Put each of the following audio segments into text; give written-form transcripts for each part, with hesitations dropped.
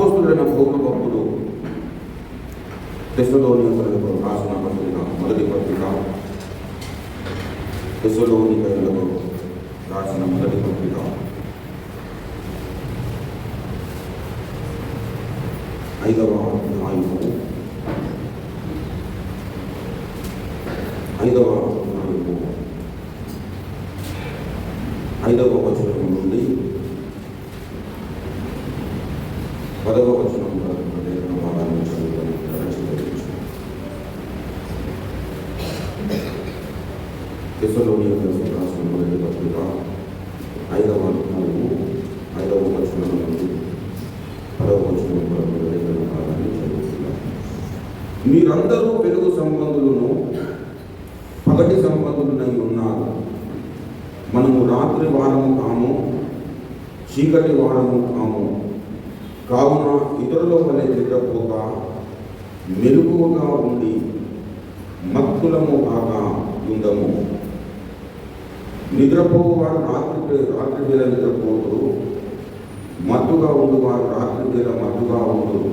అపోస్తలుడైన పౌలు భక్తుడు తెస్సలోనికయులకు రాసిన పత్రిక, మొదటి పత్రిక, తెస్సలోనికయులకు రాసిన మొదటి పత్రిక 5వ అధ్యాయము 5వ వచనం నుండి 10వ వచనం వరకు లేఖన భాగాన్ని చదువుకొని రచించవచ్చు. తెస్సలోనికయులకు రాసిన మొదటి పత్రిక 5వ అధ్యాయము 5వ వచనం నుండి 10వ వచనం వరకు లేఖన భాగాన్ని చదువుతున్నాం. మీరందరూ వెలుగు సంబంధులను పగటి సంబంధులనై ఉన్నారు. మనము రాత్రి వారము కాము, చీకటి వారము కాము. కావున ఇతరుల వలె నిద్రపోక మెలకువగా ఉండి మత్తులము కాగా ఉండము. నిద్రపోవారు రాత్రి వేళ నిద్రపోతురు, మత్తుగా ఉండువారు రాత్రి వేళ మత్తుగా ఉండురు.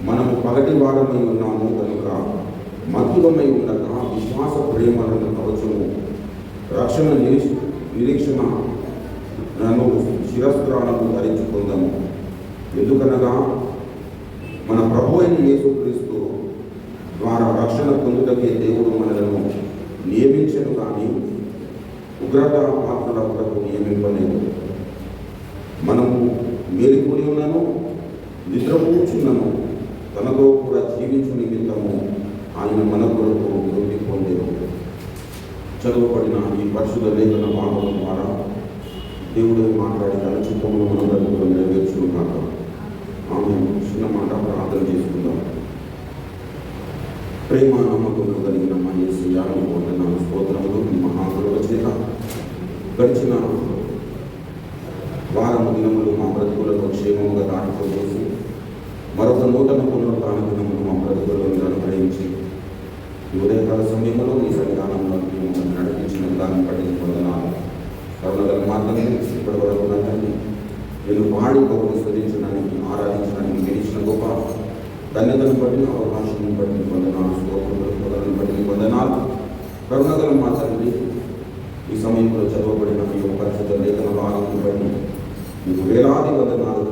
మనము పగటి వారమై ఉన్నాము కనుక మత్తులమై ఉండక విశ్వాస ప్రేమలను కవచము, రక్షణ నిరీక్షణను శిరస్త్రాలను ధరించుకుందాము. ఎందుకనగా మన ప్రభు అయిన యేసుక్రీస్తు ద్వారా రక్షణ పొందుటకే దేవుడు మనలను నియమించను కానీ ఉగ్రత పాత్రల కొరకు నియమింపలేదు. మనము మేలుకొని ఉన్నను, నిద్రపోచున్నను, తనతో కూడా జీవించు నిమిత్తము ఆయన మన కొరకు మృతి పొందెను. చదువుబడిన ఈ పరిశుద్ధ లేఖన భాగం ద్వారా దేవుడు మాట్లాడి తన చిత్తమును మన బ్రతుకులో నెరవేర్చును కాక. ఆమె చిన్న మాట ప్రార్థన చేసుకుందాం. ప్రేమ నమ్మకంలో కలిగిన మా యేసయ్యకు వందనాలు, స్తోత్రములు. మహాకృప చేత గడిచిన వారము దినములు మా బ్రతుకులను క్షేమముగా దాటుకోసి మరొక నూతన పునరుత్థాన దినములు మా బ్రతుకుల్లో మీరు అనుగ్రహించి ఉదయకాల సమయంలో మీ సన్నిధానంలో మమ్మల్ని నడిపించిన దాన్ని బట్టి వందనాలు. కరుణగల మాత్రమే ఇప్పటి వరకు నన్ను నేను పాడి గౌరవ స్వదించడానికి, ఆరాధించడానికి గెలిచిన గొప్ప ధన్యతను బట్టి, అవకాశాన్ని బట్టి వందనాలు, స్తోత్రములను బట్టి వందనాలు. కరుణగల మాత్రమే ఈ సమయంలో చదవబడిన ఈ పరిశుద్ధ లేఖన భాగాన్ని బట్టి మీకు వేలాది వందనాలు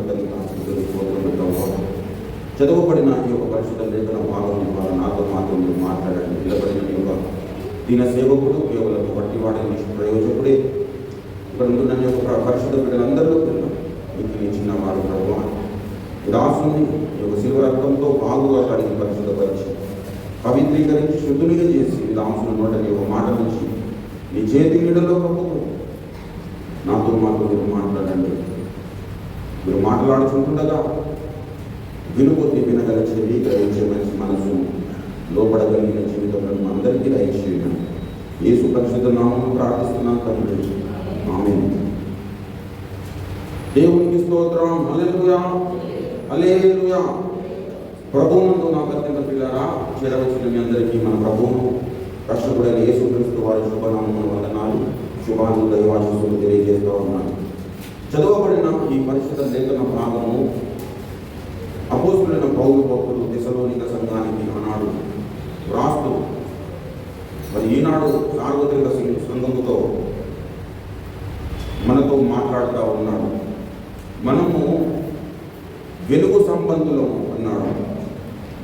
చదవబడిన ఈ యొక్క పరిశుద్ధ లేఖన భాగం ద్వారా నాతో మాత్రం మీరు మాట్లాడండి. నిలబడిన ఈ యొక్క దీన సేవకుడు కేవలం వట్టివాడని ప్రయోజకుడే ఇక్కడ ఉంటున్న ఈ యొక్క పరిశుద్ధ బిడ్డలందరిలో మీకు ఇచ్చిన వారు ప్రభు దాసుని ఈ యొక్క శివ రక్తంతో బాగుగా కడిగి పరిశుద్ధపరిచి పవిత్రీకరించి శుద్ధునిగా చేసి ఈ దాసుని నోట నీ ఒక మాట నుంచి నీ చేతి నీడలో ప్రభు నాతో మాతో మీరు మాట్లాడండి. మీరు మాట్లాడుతుండగా వినుకొద్ది వినగల చెవి, గ్రహించే మంచి మనసు, లోపడగలిగిన జీవితంలో అందరికీ దయచేయండి. యేసు పరిశుద్ధ నామమున ప్రార్థిస్తున్నాను తండ్రి, ఆమేన్. దేవునికి స్తోత్రం. హల్లెలూయా, హల్లెలూయా. ప్రభువునందు నాకు అత్యంత పిల్లారా, చేరవచ్చిన మీ అందరికీ మన ప్రభువును రక్షకుడైన యేసుక్రీస్తు వారి శుభనామమున వందనాలు, శుభాలు, దైవాశీస్సులు తెలియజేస్తూ ఉన్నాను. చదవబడిన ఈ పరిశుద్ధ లేఖన భాగము అపోస్తలుడైన పౌలు భక్తుడు తెస్సలోనిక సంఘానికి ఆనాడు రాస్తూ మరి ఈనాడు సార్వత్రిక సంఘముతో మనతో మాట్లాడుతూ ఉన్నాడు. మనము వెలుగు సంబంధులము అన్నాడు.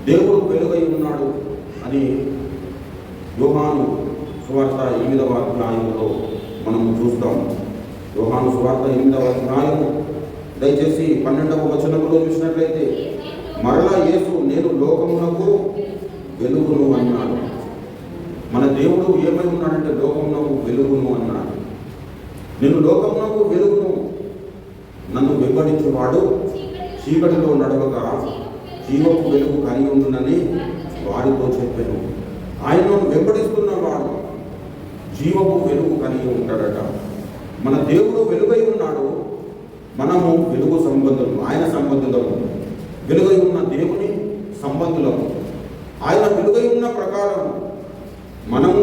దేవుడు వెలుగై ఉన్నాడు అని యోహాను సువార్త 8వ అధ్యాయంలో మనము చూస్తాం. యోహాను సువార్త 8వ అధ్యాయం దయచేసి 12వ వచనంలో చూసినట్లయితే మరలా యేసు నేను లోకమునకు వెలుగును అన్నాడు. మన దేవుడు ఏమై ఉన్నాడంటే లోకమునకు వెలుగును అన్నాడు. నేను లోకమునకు వెలుగును, నన్ను వెంబడించేవాడు చీకటిలో నడవక జీవపు వెలుగు కలిగి ఉండునని వారితో చెప్పాను. ఆయనను వెంబడిస్తున్నవాడు జీవపు వెలుగు కలిగి ఉంటాడట. మన దేవుడు వెలుగై ఉన్నాడు, మనము వెలుగు సంబంధులు, ఆయన సంబంధులము. వెలుగై ఉన్న దేవుని సంబంధులము. ఆయన వెలుగై ఉన్న ప్రకారం మనము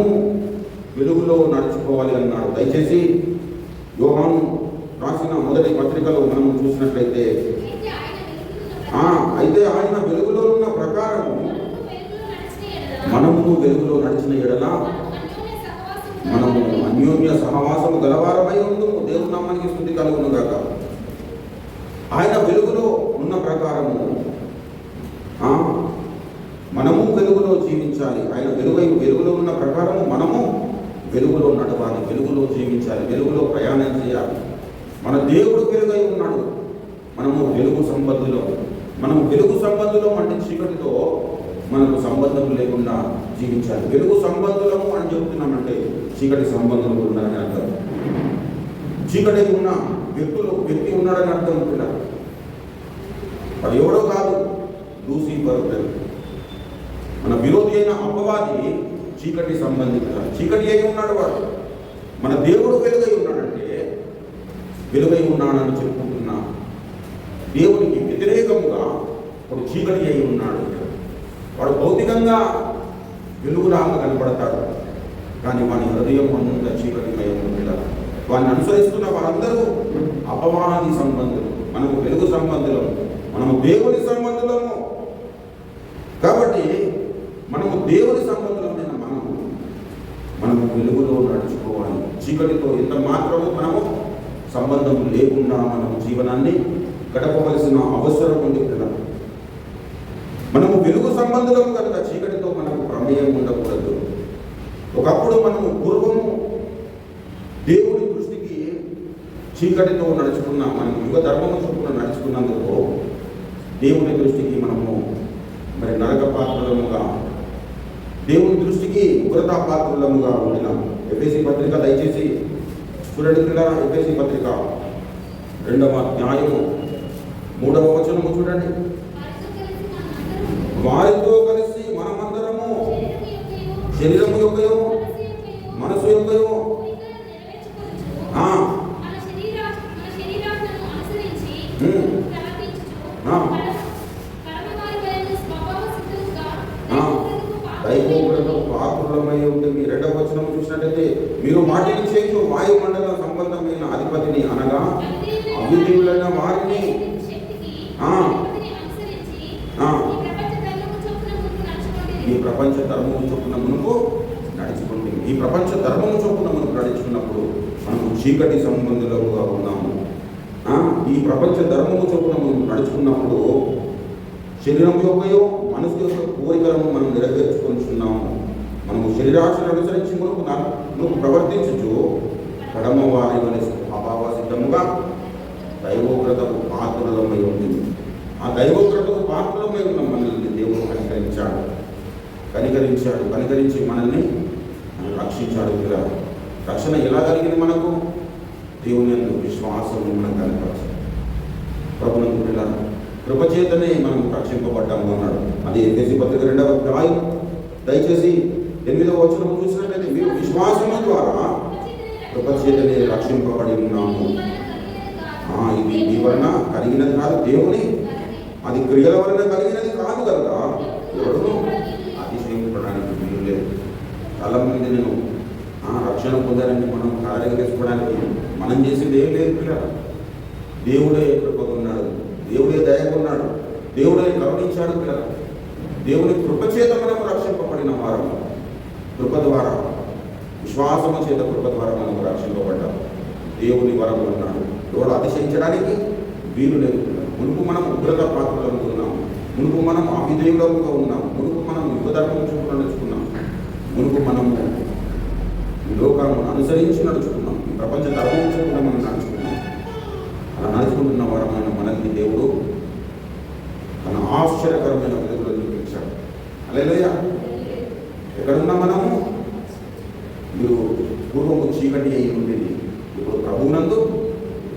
వెలుగులో నడుచుకోవాలి అన్నాడు. దయచేసి యోహాను రాసిన మొదటి పత్రికలో మనం చూసినట్లయితే అయితే ఆయన వెలుగులో ఉన్న ప్రకారం మనము వెలుగులో నడిచిన ఎడల మనము అన్యోన్య సహవాసము గలవారమై ఉందుము. దేవుని నామానికి స్తుతి కలుగును గాక. ఆయన వెలుగులో ఉన్న ప్రకారము మనము వెలుగులో జీవించాలి. ఆయన వెలుగులో ఉన్న ప్రకారము మనము వెలుగులో నడవాలి, వెలుగులో జీవించాలి, వెలుగులో ప్రయాణం చేయాలి. మన దేవుడు వెలుగై ఉన్నాడు. మనము వెలుగు సంబంధులం అంటే చీకటితో మనకు సంబంధం లేకుండా జీవించాలి. వెలుగు సంబంధులము అని చెప్తున్నామంటే చీకటి సంబంధం ఉన్నారని అర్థం. చీకటి ఉన్న వ్యక్తి ఉన్నాడని అర్థం ఉంటున్నా. వాడు ఎవడో కాదు, లూసిఫర్. మన విరోధి అయిన అపవాది చీకటి సంబంధిత, చీకటి అయి ఉన్నాడు వాడు. మన దేవుడు వెలుగై ఉన్నాడంటే వెలుగై ఉన్నాడని చెప్పుకుంటున్నా. దేవునికి వ్యతిరేకంగా వాడు చీకటి అయి ఉన్నాడు. వాడు భౌతికంగా వెలుగులాగా కనపడతాడు, కానీ వాని హృదయం అంతా చీకటిమయం ఉంటాడు. వాడిని అనుసరిస్తున్న వారందరూ అపవాది సంబంధులు. మనము వెలుగు సంబంధులము, మనము దేవుని సంబంధులము. కాబట్టి మనము దేవుని సంబంధులమైన మనము వెలుగులో నడుచుకోవాలి. చీకటితో ఎంత మాత్రము మనము సంబంధం లేకుండా మనము జీవనాన్ని గడపవలసిన అవసరం ఉంది కదా. మనము వెలుగు సంబంధులం కనుక చీకటితో మనకు ప్రమేయం ఉండకూడదు. ఒకప్పుడు మనము పూర్వము దేవుని దృష్టికి చీకటితో నడుచుకున్న, మనము యుగ ధర్మము చొప్పున నడుచుకున్నందుకు దేవుని దృష్టికి మనము మరి నరక పాత్రలముగా, దేవుని దృష్టికి ఉగ్రతా పాత్రలముగా ఉండినాం. ఎఫెసీ పత్రిక దయచేసి చూడండి పిల్లరా. ఎఫెసీ పత్రిక 2వ అధ్యాయము 3వ వచనము చూడండి. వారితో కలిసి మనమందరము శరీరము యొక్కయో మనసు యొక్కయో దైవోగ్రత పాత్రులమై ఉంటుంది. 2వ వచనం చూసినట్లయితే మీరు మాటిని చేయు వాయుమండల సంబంధమైన అధిపతిని అనగా అవిధేయులైన వారిని ఈ ప్రపంచ ధర్మము చొప్పున మునుపు నడుచుకుంటే, ఈ ప్రపంచ ధర్మము చొప్పున మునుపు నడుచుకున్నప్పుడు మనము చీకటి సంబంధులుగా ఉన్నాము. ఈ ప్రపంచ ధర్మము చొప్పున మనం నడుచుకున్నప్పుడు శరీరం యొక్కయో మనసు యొక్క కోరికలను మనం నెరవేర్చుకుంటున్నాము. మనము శరీరాశను అనుసరించి నువ్వు ప్రవర్తించు కడమ వారి వలె స్వభావ సిద్ధముగా దైవోగ్రతకు పాత్రులమై ఉంటుంది. ఆ దైవోగ్రతకు పాత్రులమై ఉన్న మనల్ని దేవుడు కనికరించి మనల్ని రక్షించాడు. ఇలా రక్షణ ఎలా కలిగింది? మనకు దేవుని యందు విశ్వాసము మనం కనపరచాలి. ప్రభునందు ఇలా కృపచేతనే మనం రక్షింపబడ్డాము అన్నాడు. అది ఎఫెసీ పత్రిక 2వ అధ్యాయం దయచేసి 8వ వచనం చూసినట్లయితే మీరు విశ్వాసము ద్వారా కృపచేతనే రక్షింపబడి ఉన్నాము. ఇది మీ వలన కలిగినది కాదు, దేవుని, అది క్రియల వలన కలిగినది కాదు కనుక ఎవరు అతిశయించడానికి వీలు లేదు. చాలా మంది నేను రక్షణ పొందాలని మనం కార్యం చేసుకోవడానికి మనం చేసింది ఏం లేదు పిల్లలు. దేవుడే కృపకున్నాడు, దేవుడే దయకున్నాడు, దేవుడే కరుణించాడు పిల్లలు. దేవుని కృపచేత మనము రక్షింపబడిన వారం, కృప ద్వారా, విశ్వాసము చేత కృప ద్వారా మనము రక్షింపబడ్డాం. దేవుని వరం ఉన్నాడు, ఎవడు అతిశయించడానికి వీలు లేదు. మునుపు మనం ఉగ్రత పాత్రలు ఉన్నాము, మునుపు మనం అవిధేయులముగా ఉన్నాము, మునుపు మనం యుగధర్మం చొప్పున నడుచుకున్నాం, మునుపు మనము ఈ లోకాలను అనుసరించి నడుచుకున్నాం, ఈ ప్రపంచ ధర్మం చొప్పున మనం నడుచుకున్నాం. అలా నడుచుకుంటున్న వారమైన మనల్ని దేవుడు తన ఆశ్చర్యకరమైన వెలుగులో చూపించాడు. హల్లెలూయా. ఎక్కడున్నా మనము, మీరు పూర్వము చీకటి అయి ఉండేది, ఇప్పుడు ప్రభువునందు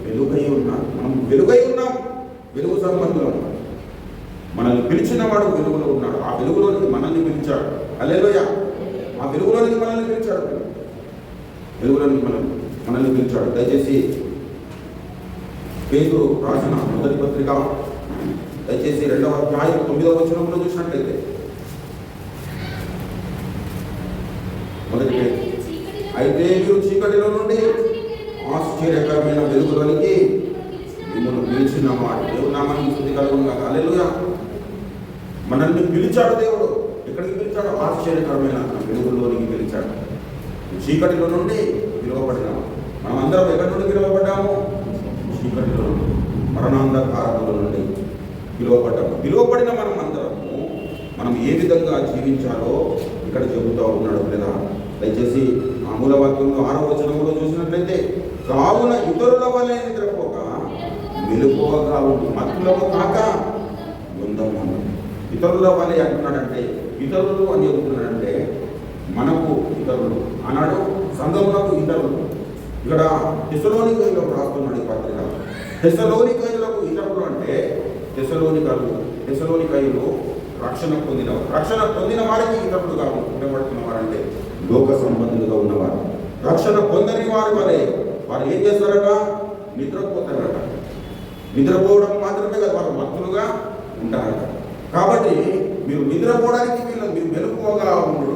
వెలుగై ఉన్నాడు. మనం వెలుగై ఉన్నాం, వెలుగు సంబంధులం. మనల్ని పిలిచిన వాడు వెలుగులో ఉన్నాడు. ఆ వెలుగులోనికి మనల్ని పిలిచాడు. హల్లెలూయా. ఆ వెలుగులోనికి మనల్ని పిలిచాడు, వెలుగులోనికి మనల్ని పిలిచాడు. దయచేసి పేతురు రాసిన మొదటి పత్రిక దయచేసి 2వ అధ్యాయం 9వ వచనంలో చూసినట్లయితే, మొదటి అయితే మీరు చీకటిలో నుండి ఆశ్చర్యకరమైన వెలుగులోనికి మిమ్మల్ని పిలిచిన వాడు. దేవుని నామానికి స్తుతి కలుగును గాక. హల్లెలూయా. మనల్ని పిలిచాడు దేవుడు. ఎక్కడికి పిలిచాడు? ఆశ్చర్యకరమైన వెలుగులోనికి పిలిచాడు. చీకటిలో నుండి పిలువబడినాము. మనం అందరం ఎక్కడి నుండి పిలువబడ్డాము? చీకటిలో నుండి, మరణాంధకారముల నుండి పిలువబడ్డాము. పిలువబడిన మనం ఏ విధంగా జీవించాలో ఇక్కడ చెబుతూ ఉన్నాడు లేదా. దయచేసి ఆ మూలవాక్యంలో 6వ వచనంలో చూసినట్లయితే, కావున ఇతరుల వలె నిద్రపోక మెలకువగా ఉండి మత్తులకు కాక ఉందాము. ఇతరుల వలె అంటున్నాడంటే, ఇతరులు అని చెబుతున్నాడంటే మనకు ఇతరులు అన్నాడు, సంఘములకు ఇతరులు. ఇక్కడ తెస్సలోనికయులకు రాస్తున్నాడు ఈ పత్రిక. తెస్సలోనికయులకు ఇతరులు అంటే తెస్సలోనికయులు రక్షణ పొందిన వారికి ఇతరులుగా ఉండబడుతున్న వారంటే లోక సంబంధులుగా ఉన్నవారు. రక్షణ పొందని వారి వలె వారు ఏం చేస్తారట? నిద్రపోతారట. నిద్రపోవడం మాత్రమే కదా, వారు మత్తులుగా ఉంటారట. కాబట్టి మీరు నిద్రపోవడానికి మీరు మెలకువగా ఉండడు.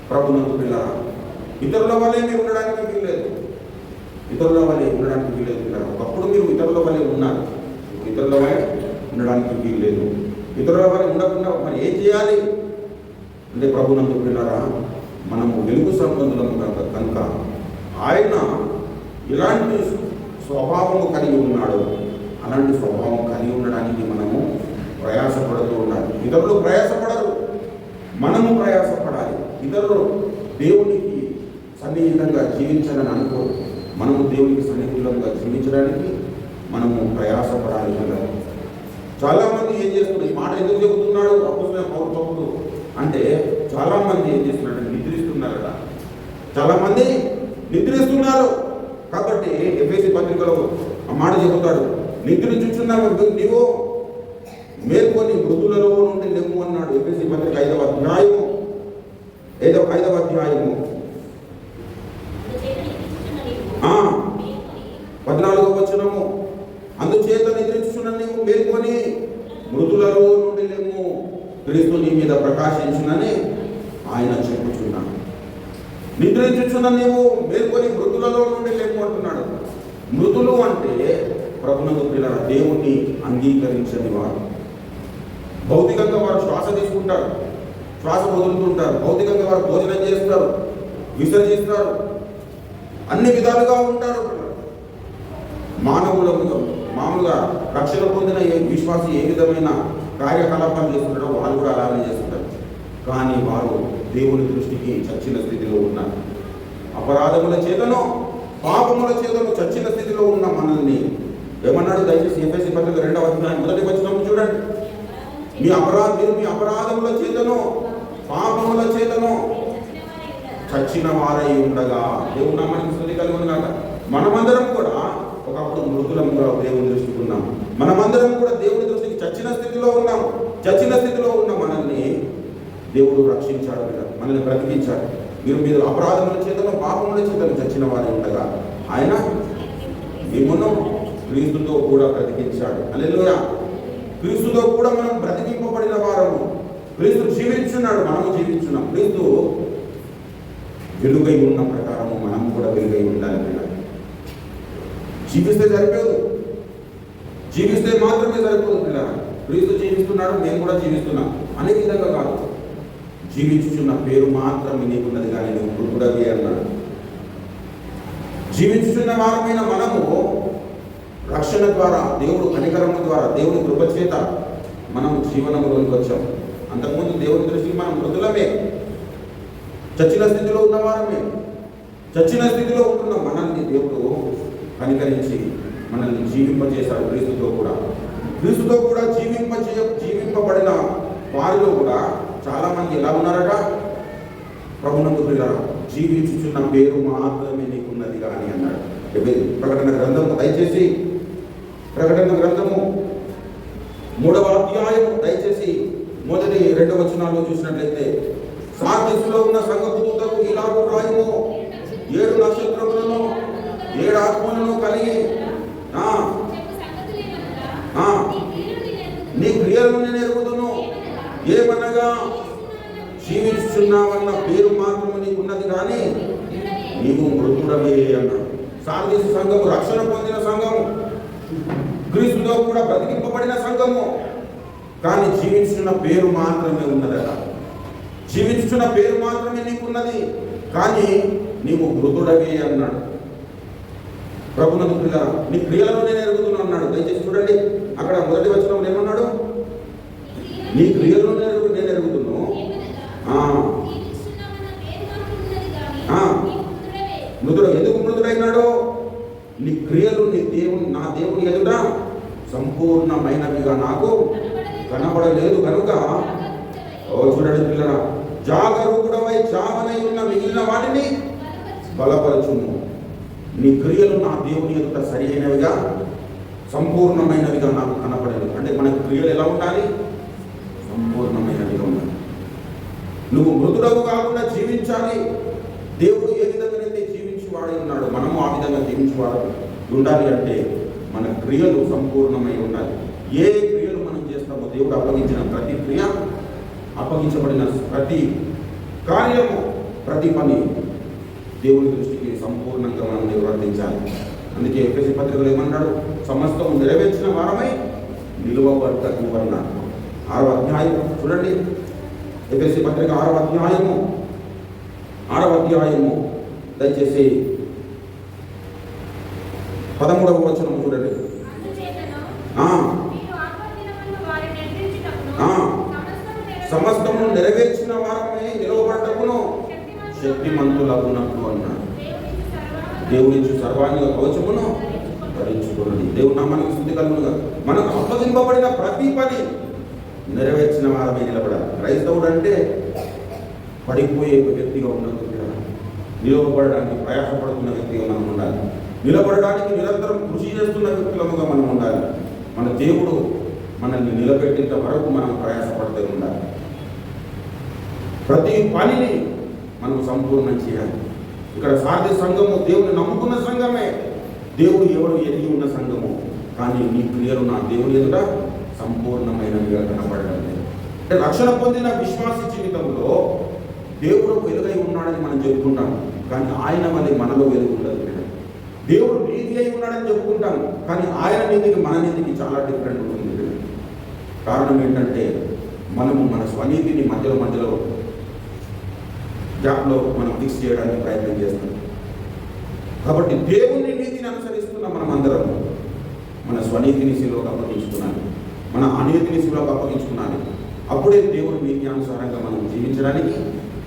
ప్రభునందు పిల్లరా, ఇతరుల వల్లే మీరు ఉండడానికి వీల్లేదు. ఒకప్పుడు మీరు ఇతరుల వల్లే ఉన్నారు, ఇతరుల వల్లే ఉండడానికి వీల్లేదు. ఇతరుల వల్లే ఉండకుండా మరి ఏం చేయాలి అంటే, ప్రభునందు పిల్లరా, మనము వెలుగు సంబంధులము కనుక ఆయన ఎలాంటి స్వభావము కలిగి ఉన్నాడో అలాంటి స్వభావం కలిగి ఉండడానికి మనము ప్రయాసపడుతూ ఉండాలి. ఇతరులు ప్రయాసపడరు, మనము ప్రయాసపడాలి. ఇతరులు దేవునికి సన్నిహితంగా జీవించాలని అనుకో, మనము దేవునికి సన్నిహితంగా జీవించడానికి మనము ప్రయాసపడాలి కదా. చాలామంది ఏం చేస్తున్నారు? ఈ మాట ఎందుకు చెబుతున్నాడు అపోస్తలుడైన పౌలు అంటే, చాలామంది ఏం చేస్తున్నాడు? నిద్రిస్తున్నారట. చాలామంది నిద్రిస్తున్నారు. కాబట్టి ఎఫెసీ పత్రికలో ఆ మాట చెబుతాడు, నిద్రించుచున్నావు నీవు మేల్కొని మృతులలో నుండి లెమ్ము అన్నాడు. ఎఫెసీ పత్రిక 5వ అధ్యాయము 14వ వచనము, అందుచేత నిద్రించుచున్న నీవు మేల్కొని మృతులలో నుండి లెమ్ము, క్రీస్తు నీ మీద ప్రకాశించునని ఆయన చెప్పుచున్నాడు. నిద్రించుచున్న నీవు మేల్కొని మృతులలో నుండి లెమ్ము అంటున్నాడు. మృతులు అంటే ప్రభునందు పిల్లల దేవుణ్ణి అంగీకరించని వారు. భౌతికంగా వారు శ్వాస తీసుకుంటారు, శ్వాస వదులుతుంటారు. భౌతికంగా వారు భోజనం చేస్తారు, విసర్జిస్తారు, అన్ని విధాలుగా ఉంటారు. మామూలుగా రక్షణ పొందిన విశ్వాసి ఏ విధమైన కార్యకలాపాలు చేస్తుంటారో వాళ్ళు కూడా అలాగే చేస్తుంటారు. కానీ వారు దేవుని దృష్టికి చచ్చిన స్థితిలో ఉన్నారు. అపరాధముల చేతను పాపముల చేతను చచ్చిన స్థితిలో ఉన్న మనల్ని ఏమన్నాడు? దయచేసి ఎఫెసీ పత్రిక 2వ అధ్యాయం 1వ వచనం చూడండి. మీ అపరాధముల చేతను పాపముల చేతను చచ్చిన వారై ఉండగా, దేవుని నామానికి స్తుతి కలుగును గాక. మనమందరం కూడా ఒకప్పుడు మృతులంగా దేవుని దృష్టికి ఉన్నాం. మనమందరం కూడా దేవుని దృష్టికి చచ్చిన స్థితిలో ఉన్నాం. చచ్చిన స్థితిలో ఉన్న మనల్ని దేవుడు రక్షించాడు, మనల్ని బ్రతికించాడు. మీరు అపరాధముల చేతను పాపముల చేతను చచ్చిన వారై ఉండగా ఆయన మిమ్మును క్రీస్తుతో కూడా బ్రతికించాడు. హల్లెలూయా. క్రీస్తుతో కూడా మనం బ్రతికింపబడిన వారము. క్రీస్తు జీవించున్నాడు, మనము జీవించున్నాం. క్రీస్తు వెలుగై ఉన్న ప్రకారము మనం కూడా వెలుగై ఉండాలి. జీవిస్తే సరిపోదు, జీవిస్తే మాత్రమే సరిపోదు పిల్లలు. క్రీస్తు జీవిస్తున్నాడు, మేము కూడా జీవిస్తున్నాం అనే విధంగా కాదు. జీవించుచున్న పేరు మాత్రం నీకున్నది కానీ నువ్వు మృతుడవి అన్నాడు. జీవించుచున్న వారమైన మనము రక్షణ ద్వారా, దేవుడు కనికరము ద్వారా, దేవుని కృప చేత మనం జీవనంలోకి వచ్చాం. అంతకుముందు దేవుని దృష్టికి మనం మృతులమే, చచ్చిన స్థితిలో ఉన్నవారమే. చచ్చిన స్థితిలో ఉంటున్న మనల్ని దేవుడు కనికరించి మనల్ని జీవింపజేశాడు. క్రీస్తుతో కూడా జీవింపబడిన వారిలో కూడా చాలా మంది ఎలా ఉన్నారట? ప్రభునందు ప్రియులారా, జీవించుచున్న పేరు మాత్రమే నీకున్నది కానీ అన్నాడు. ప్రకటన గ్రంథము, దయచేసి ప్రకటన గ్రంథము 3వ అధ్యాయము దయచేసి 1-2 వచనాల్లో చూసినట్లయితే, సార్దిస్సులో ఉన్న సంఘపు దూతకు ఇలాగు రాయుము, 7 నక్షత్రములను 7 ఆత్మలను కలిగి నీ క్రియలను నేను ఎరుగుదును. ఏమనగా జీవిస్తున్నావన్న పేరు మాత్రమే నీకున్నది కానీ నీవు మృతుడవే అన్నాడు. సార్దిస్సు సంఘము రక్షణ పొందిన సంఘము క్రీస్తుతో కూడా బ్రతికింపబడిన సంఘము. కానీ జీవించున్న పేరు మాత్రమే ఉన్నదట. జీవించున్న పేరు మాత్రమే నీకున్నది, కానీ నీవు మృతుడవే అన్నాడు. ప్రభునందు పిల్లరా, నీ క్రియలను నేను ఎరుగుతున్నా అన్నాడు. దయచేసి చూడండి, అక్కడ మొదటి వచనంలో ఏమన్నాడు? నీ క్రియలను నేను ఎరుగుతున్నాను. మృతుడు ఎందుకు మృతుడైనాడు? నీ క్రియలు నా దేవుని ఎదుట సంపూర్ణమైనవిగా నాకు కనబడలేదు కనుక, చూడండి పిల్లరా, జాగరూకుడవై చావనై ఉన్న మిగిలిన వాటిని బలపరచుము. నీ క్రియలు నా దేవుని ఎదుట సరి అయినవిగా సంపూర్ణమైనవిగా నాకు కనపడలేదు. అంటే మన క్రియలు ఎలా ఉండాలి? సంపూర్ణమైనవిగా ఉండాలి. నువ్వు మృతుడవు కాకుండా జీవించాలి. దేవుడు ఏ విధంగానైతే జీవించేవాడే ఉన్నాడు, మనము ఆ విధంగా జీవించేవాడు ఉండాలి. అంటే మన క్రియలు సంపూర్ణమై ఉండాలి. ఏ క్రియలు మనం చేస్తామో, దేవుడు అప్పగించిన ప్రతి క్రియ, అప్పగించబడిన ప్రతి కార్యము, ప్రతి పని దేవుని దృష్టికి సంపూర్ణంగా మనం నిర్వర్తించాలి. అందుకే ఎఫెసీ పత్రికలో ఏమన్నాడు? సమస్తం నెరవేర్చిన వారమై నిలువబడటకు అన్నాడు. 6వ అధ్యాయం చూడండి, ఎఫెసీ పత్రిక 6వ అధ్యాయము దయచేసి 13వ వచనం చూడండి. సమస్తము నెరవేర్చిన వారమే నిలవబడటకును శక్తిమంతులగునట్లు అన్నాడు. దేవుని సర్వాంగ కవచమును ధరించుకున్నది. దేవుడు నామానికి స్తుతి కలుగునుగా. మనకు అప్పగింపబడిన ప్రతి పని నెరవేర్చిన వారమే నిలబడాలి. క్రైస్తవుడు అంటే పడిపోయే వ్యక్తిగా ఉండదు, నిలవబడడానికి ప్రయాసపడుతున్న వ్యక్తిగా మనం ఉండాలి. నిలబడడానికి నిరంతరం కృషి చేస్తున్న వ్యక్తులముగా మనం ఉండాలి. మన దేవుడు మనల్ని నిలబెట్టేంత వరకు మనం ప్రయాసపడుతూ ఉండాలి. ప్రతి పనిని మనం సంపూర్ణం చేయాలి. ఇక్కడ సాధ్య సంఘము దేవుని నమ్ముకున్న సంఘమే, దేవుడు ఎవరు ఎరిగి ఉన్న సంఘము. కానీ నీ క్రియలు నా దేవుని ఎదుట సంపూర్ణమైనవిగా కనపడడం లేదు. అంటే రక్షణ పొందిన విశ్వాస జీవితంలో దేవుడు వెలుగై ఉన్నాడని మనం చెప్పుకుంటాం, కానీ ఆయన వల్ల మనలో వెలుగు ఉండదు. దేవుడు నీతి అయి ఉన్నాడని చెప్పుకుంటాం, కానీ ఆయన నీతికి మన నీతికి చాలా డిఫరెంట్ ఉంటుంది. కారణం ఏంటంటే మనము మన స్వనీతిని మధ్యలో గ్యాప్లో మనం ఫిక్స్ చేయడానికి ప్రయత్నం చేస్తాం. కాబట్టి దేవుని నీతిని అనుసరిస్తున్న మనం అందరం మన స్వనీతిని శిలువకు అప్పగించుకున్నాను, మన అనీతిని శిలువకు అప్పగించుకున్నాను. అప్పుడే దేవుని నీతి అనుసారంగా మనం జీవించడానికి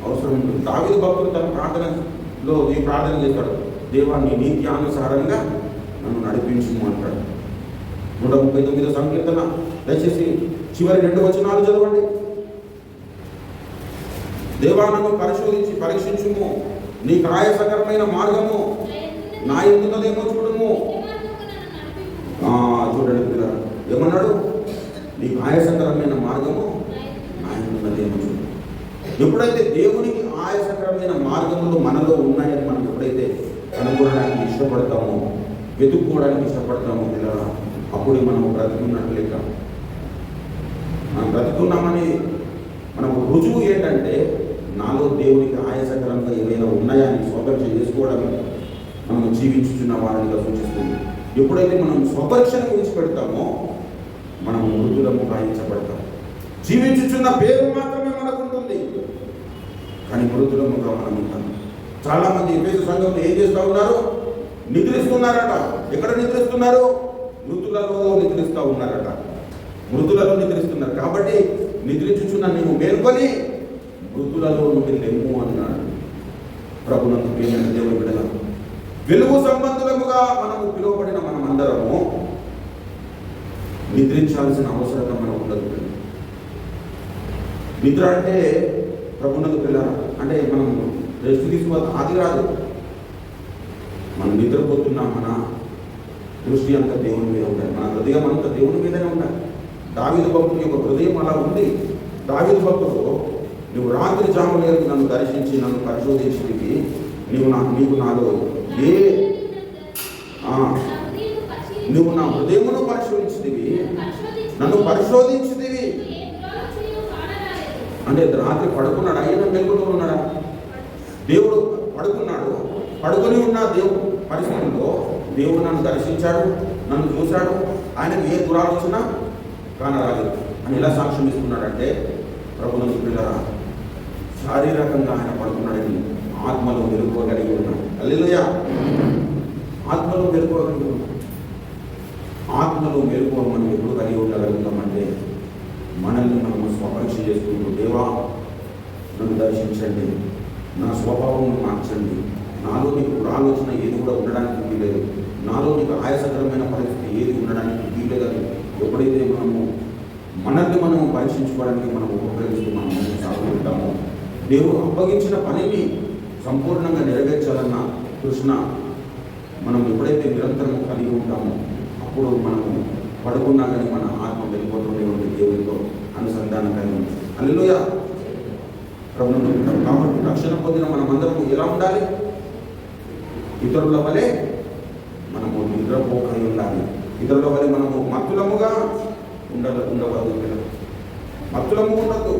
అవసరం ఉంటుంది. దావీదు భక్తుడు తన ప్రార్థనలో ఈ ప్రార్థన చేస్తాడు, దేవా నీ నీతి అనుసారంగా నన్ను నడిపించుము అంటాడు. 139వ సంకీర్తన దయచేసి చివరి 2 వచనాలు చదవండి. దేవా నన్ను పరిశోధించి పరీక్షించుము, నీ ఆయాసకరమైన మార్గము నా ఎందున్నదేమో చూడుము. చూడండి పిల్లలు ఏమన్నాడు? నీ ఆయాసకరమైన మార్గము నా ఎందున్నదేమో చూడు. ఎప్పుడైతే దేవునికి ఆయాసకరమైన మార్గములు మనలో ఉన్నాయని మనం ఎప్పుడైతే కనుగొనడానికి ఇష్టపడతామో, వెతుక్కోవడానికి ఇష్టపడతామో పిల్లల, అప్పుడు మనం బ్రతుకున్నట్టు లెక్క. మనం బ్రతుకున్నామని మనకు రుజువు ఏంటంటే నాలో దేవునికి ఆయాసకరంగా ఏవైనా ఉన్నాయని స్వపరీక్ష చేసుకోవడం మనం జీవించుతున్న వారిగా సూచిస్తుంది. ఎప్పుడైతే మనం స్వపరీక్షను విడిచిపెడతామో మనం మృతులము గాయించబడతాం. జీవించుచున్న పేరు మాత్రమే మనకు ఉంటుంది, కానీ మృతులముగా మనం ఉంటాం. చాలామంది ఎఫెసు సంఘంలో ఏం చేస్తూ ఉన్నారు? నిద్రిస్తున్నారట. ఎక్కడ నిద్రిస్తున్నారు? మృతులలో నిద్రిస్తూ ఉన్నారట. మృతులలో నిద్రిస్తున్నారు. కాబట్టి నిద్రించుచున్న నీవు మేల్కొని మృతులలో నువ్వు లెమ్ము అన్నాడు. ప్రభునందు ప్రియమైన దేవుని బిడ్డల, వెలుగు సంబంధులముగా మనము పిలువబడిన మనం అందరము నిద్రించాల్సిన అవసరం మనకు ఉండదు. నిద్ర అంటే ప్రభునందు పిల్ల అంటే మనం రెస్ట్ తీసుకోవాలి, అది రాదు. మనం నిద్రపోతున్నా మన దృష్టి అంతా దేవుని మీద ఉండాలి, మన హృదయం అంతా దేవుని మీదనే ఉండాలి. దావీదు భక్తుని యొక్క హృదయం అలా ఉంది. దావీదు భక్తుడు, నువ్వు రాత్రి జాములేదు నన్ను దర్శించి నన్ను పరిశోధించితివి, నీవు నాలో నువ్వు నా హృదయమును పరిశోధించితివి, నన్ను పరిశోధించితివి. అంటే రాత్రి పడుకున్నాడా? ఆయన మెలుగుతూ ఉన్నాడా? దేవుడు పడుకున్నాడు. పడుకొని ఉన్న దేవుడు పరిస్థితుల్లో దేవుడు నన్ను దర్శించాడు, నన్ను చూశాడు. ఆయనకు ఏ దురాలోచన కానరాలేదు అని ఎలా సాక్ష్యం ఇస్తున్నాడంటే, ప్రభునందు పిల్లరా, శారీరకంగా ఆయన పడుకున్నాడని ఆత్మలో మెలుకోగలిగి ఉన్నాడు. హల్లెలూయా. ఆత్మలో మెలుకోగలిగి ఉన్నాడు. ఆత్మలో మెలుకో మనం ఎప్పుడు కలిగి ఉండగలుగుతామంటే, మనల్ని మనము స్వపరీక్ష చేసుకుంటూ, దేవా నన్ను దర్శించండి, నా స్వభావం మార్చండి, నాలో నీకు ఆలోచన ఏది కూడా ఉండడానికి వీలేదు, నాలో నీకు ఆయాసకరమైన పరిస్థితి ఏది ఉండడానికి వీలేదని ఎప్పుడైతే మనల్ని మనం పరీక్షించుకోవడానికి మనం ఉపయోగిస్తూ మనం సాగుతుంటామో, దేవుడు అప్పగించిన పనిని సంపూర్ణంగా నెరవేర్చాలన్న కృష్ణ మనం ఎప్పుడైతే నిరంతరం కలిగి ఉంటామో, అప్పుడు మనము పడుకున్నా కానీ మన ఆత్మ వెళ్ళిపోతూనే ఉంది, దేవుడితో అనుసంధానం కలిగి ఉంది. హల్లెలూయా. ప్రభువును ఉంటాం. కాబట్టి రక్షణ పొందిన మనమందరము ఎలా ఉండాలి? ఇతరుల వలె మనము నిద్రపోకై ఉండాలి. ఇతరుల వలె మనము మత్తులముగా ఉండవద్దు. మత్తులము ఉండద్దు.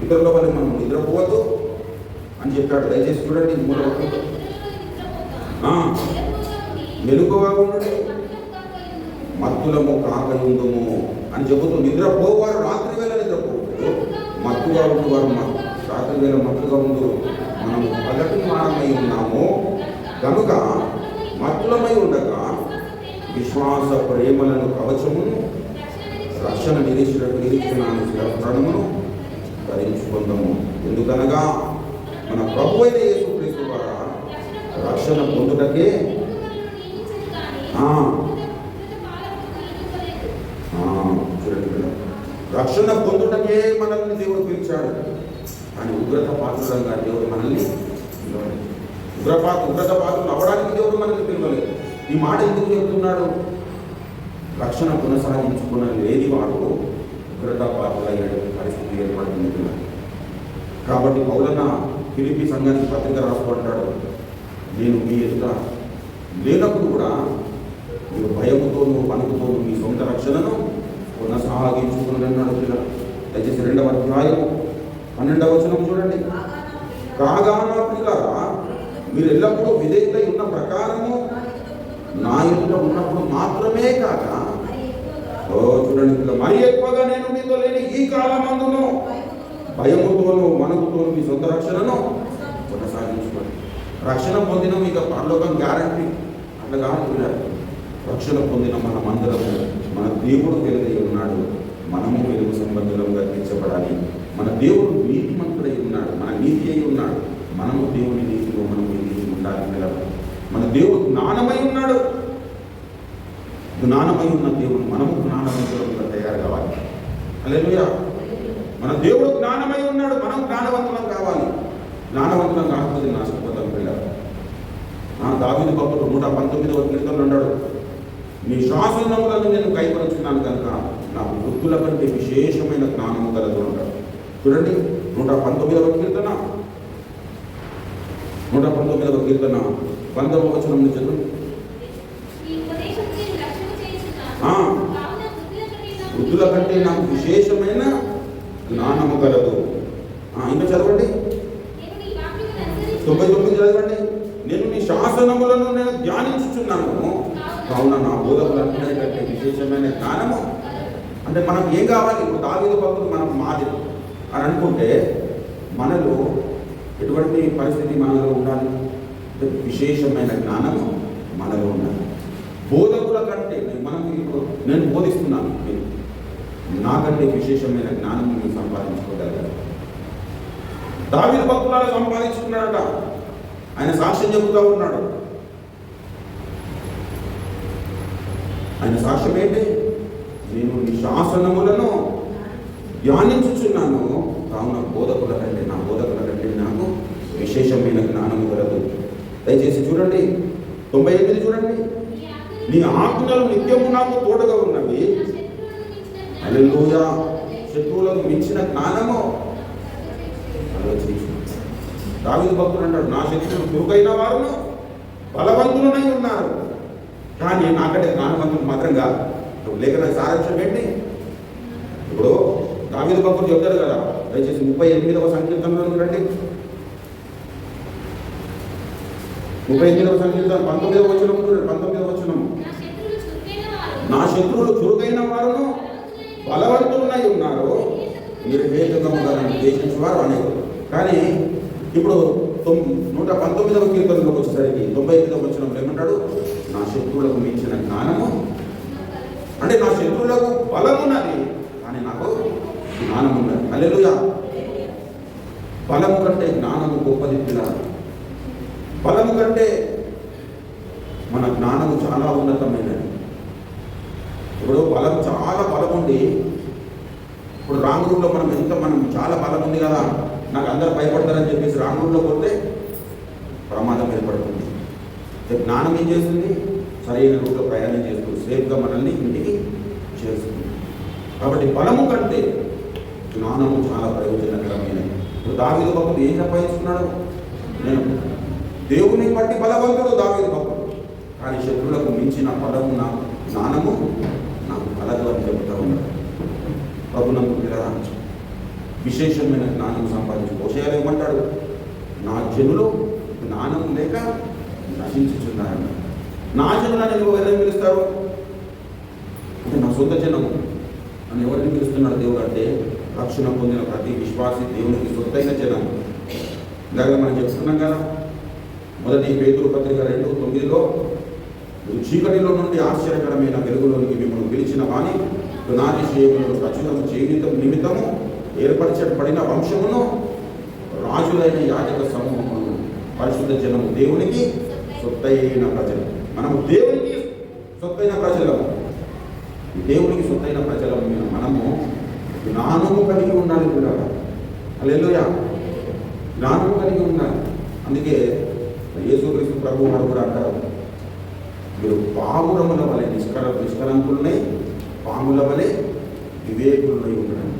ఇతరుల వలె మనం నిద్రపోవద్దు అని చెప్పాడు. దయచేసి చూడండి, మెలుగుగా ఉండండి, మత్తులము కాకయుందుము అని చెబుతూ, నిద్రపోవారు రాత్రి వేళ నిద్రపోవద్దు, మత్తుగా ఉండేవారు రాత్రి వేళ మత్తుగా ఉండు. మనము పగటి వారమై ఉన్నాము కనుక మత్తులమై ఉండగా విశ్వాస ప్రేమలను కవచమును, రక్షణ నిరీక్షణను ధరించుకుందాము. ఎందుకనగా మన ప్రభు అయిన యేసుక్రీస్తు ద్వారా రక్షణ పొందుటకే రక్షణ పొందుటకే మనల్ని దేవుడు పిలిచాడు. కానీ ఉగ్రత పాత్రలంగా దేవుడు మనల్ని ఉగ్రత పాత్రలు అవ్వడానికి దేవుడు మనల్ని పిలవలేదు. ఈ మాట ఎందుకు చెబుతున్నాడు? రక్షణ కొనసాగించుకున్న లేని వాడు ఉగ్రత పాత్రలు అయ్యేటువంటి పరిస్థితి ఏర్పడుతుంది. కాబట్టి పౌలన్న ఫిలిప్పీ సంఘానికి పత్రిక రాసుకుంటాడు, నేను మీ ఎదుట లేనప్పుడు కూడా మీరు భయముతోనూ వణుకుతోనూ మీ సొంత రక్షణను కొనసాగించుకున్నాడు. దయచేసి 2వ అధ్యాయం 12వ వచనం చూడండి. కాగా నా ప్రియులారా, మీరు ఎల్లప్పుడూ విధేయులై ఉన్న ప్రకారము నా ఎదుట ఉన్నప్పుడు మాత్రమే కాక, చూడండి, మరి ఎక్కువగా నేను మీతో లేని ఈ కాలమందును భయముతోనూ వణుకుతోనూ మీ సొంత రక్షణను కొనసాగించుకోండి. రక్షణ పొందిన మీకు పరలోకం గ్యారంటీ అట్లా కాదు. రక్షణ పొందిన మనమందరము మన దేవుడు వెలుగై ఉన్నాడు, మనము వెలుగు సంబంధులంగా తీర్చబడాలి. మన దేవుడు నీతిమంతుడై ఉన్నాడు, మన నీతి అయి ఉన్నాడు, మనము దేవుని నీతిలో మనము నీతి ఉండాలి. మన దేవుడు జ్ఞానమై ఉన్నాడు, జ్ఞానమై ఉన్న దేవుడు మనము జ్ఞానవంతులుగా తయారు కావాలి. హల్లెలూయా. మన దేవుడు జ్ఞానమై ఉన్నాడు, మనం జ్ఞానవంతులం కావాలి. జ్ఞానవంతులం కాకపోతే నాశపోతాం పిల్లలు. దావీదు భక్తుడు 119వ కీర్తనలో అన్నాడు, నీ శాసనములను నేను కైకొనుచున్నాను కనుక నాకు వృత్తుల కంటే విశేషమైన జ్ఞానము కలదు అంటాడు. చూడండి, 119వ కీర్తన 119వ వచనం నుంచి చదువు. వృత్తుల కంటే నాకు విశేషమైన జ్ఞానము కలదు. ఇంకా చదవండి, 99 చదవండి. నేను నీ శాసనములను నేను ధ్యానించుచున్నాను కావున నా బోధకులందరికంటే విశేషమైన జ్ఞానము. అంటే మనకు ఏం కావాలి? ఇప్పుడు దావీదు భక్తుడు మనకు మాది అని అనుకుంటే మనలో ఎటువంటి పరిస్థితి మనలో ఉండాలి? విశేషమైన జ్ఞానము మనలో ఉండాలి. బోధకుల కంటే ఇప్పుడు నేను బోధిస్తున్నాను, నాకంటే విశేషమైన జ్ఞానం నేను సంపాదించుకోగలిగాను. దావీదు భక్తులాగా సంపాదించుకున్నాడట. ఆయన సాక్ష్యం చెబుతూ ఉన్నాడు. ఆయన సాక్ష్యం ఏంటి? నేను నీ శాసనములను ధ్యానించుచున్నాను కావున బోధకుల కంటే నాకు విశేషమైన జ్ఞానము కలదు. దయచేసి చూడండి, 98 చూడండి. నీ ఆజ్ఞలు నిత్యము నాకు తోడుగా ఉన్నవి. హల్లెలూయా. శత్రువులకు మించిన జ్ఞానము దావీదు భక్తుడు అంటాడు, నా శత్రువులు చురుకైన వారును బలవంతులనై ఉన్నారు, కానీ నాకంటే జ్ఞానవంతులు మాత్రం కాదు. లేఖన సారాంశం ఏంటి? ఇప్పుడు దావీదు భక్తుడు చెప్తాడు కదా, దయచేసి 38వ సంకీర్తనలో రండి. 38వ సంకీర్తన 19వ వచనం చూడండి. 19వ వచనం, నా శత్రువులు చురుకైన వారును బలవంతులై ఉన్నారు, మీరు హేతుకముగా ద్వేషించేవారు అనేకులు. కానీ ఇప్పుడు 119వ కీర్తనలోకి వచ్చేసరికి 98వ వచనంలో ఏమంటాడు? నా శత్రువులకు మించిన జ్ఞానము, అంటే నా శత్రువులకు బలం ఉన్నది కానీ నాకు జ్ఞానం ఉన్నది. హల్లెలూయా. బలము కంటే జ్ఞానము గొప్పది పిల్లలు. బలము కంటే మన జ్ఞానము చాలా ఉన్నతమైనది. ఇప్పుడు చాలా బలం ఉంది. ఇప్పుడు రాంగ్ రూట్లో మనం చాలా బలం ఉంది కదా, నాకు అందరూ భయపడతారని చెప్పేసి రాంగ్ రూట్లో పోతే ప్రమాదం ఏర్పడుతుంది. జ్ఞానం ఏం చేస్తుంది? సరైన రూట్లో ప్రయాణం చేస్తుంది, సేఫ్గా మనల్ని ఇంటికి చేస్తుంది. కాబట్టి బలము కంటే జ్ఞానము చాలా ప్రయోజనకరమైనది. ఇప్పుడు దావీదు భక్తుడు ఏం సంపాదించుకున్నాడు? నేను దేవుని బట్టి బలవంతుడు దావీదు భక్తుడు, కానీ శత్రువులకు మించిన బలము నా జ్ఞానము నాకు కలదు అని చెబుతూ ఉన్నాడు. ప్రభునందు పిల్లరా, విశేషమైన జ్ఞానం సంపాదించి హోషేయ ఏమంటాడు? నా జనులు జ్ఞానం లేక నశించుచున్నారని. నా జనులని ఎవరిని పిలుస్తారు అంటే నా సొంత జనము అని ఎవరిని పిలుస్తున్నాడు దేవుడు అంటే? రక్షణ పొందిన ప్రతి విశ్వాసి దేవునికి సొంతైన జనం. ఇలాగ మనం చెప్తున్నాం కదా, మొదటి పేతురు పత్రిక 2:9 చీకటిలో నుండి ఆశ్చర్యకరమైన వెలుగులోనికి మిమ్మల్ని పిలిచిన వాణి గుణాతిశయములను ప్రచురము జీవితం నిమిత్తము ఏర్పరచబడిన వంశమును, రాజులైన యాజక సమూహమును, పరిశుద్ధ జనము, దేవునికి సొత్తైన ప్రజలు. మనము దేవునికి సొత్తైన ప్రజలము. దేవునికి సొత్తైన ప్రజలము మనము జ్ఞానము కలిగి ఉండాలి కూడా. హల్లెలూయా. జ్ఞానము కలిగి ఉండాలి. అందుకే యేసుక్రీస్తు ప్రభువు వారు కూడా అంటారు, మీరు పావురముల వలె నిష్కలంకులై పాముల వలె వివేకులై ఉండడం.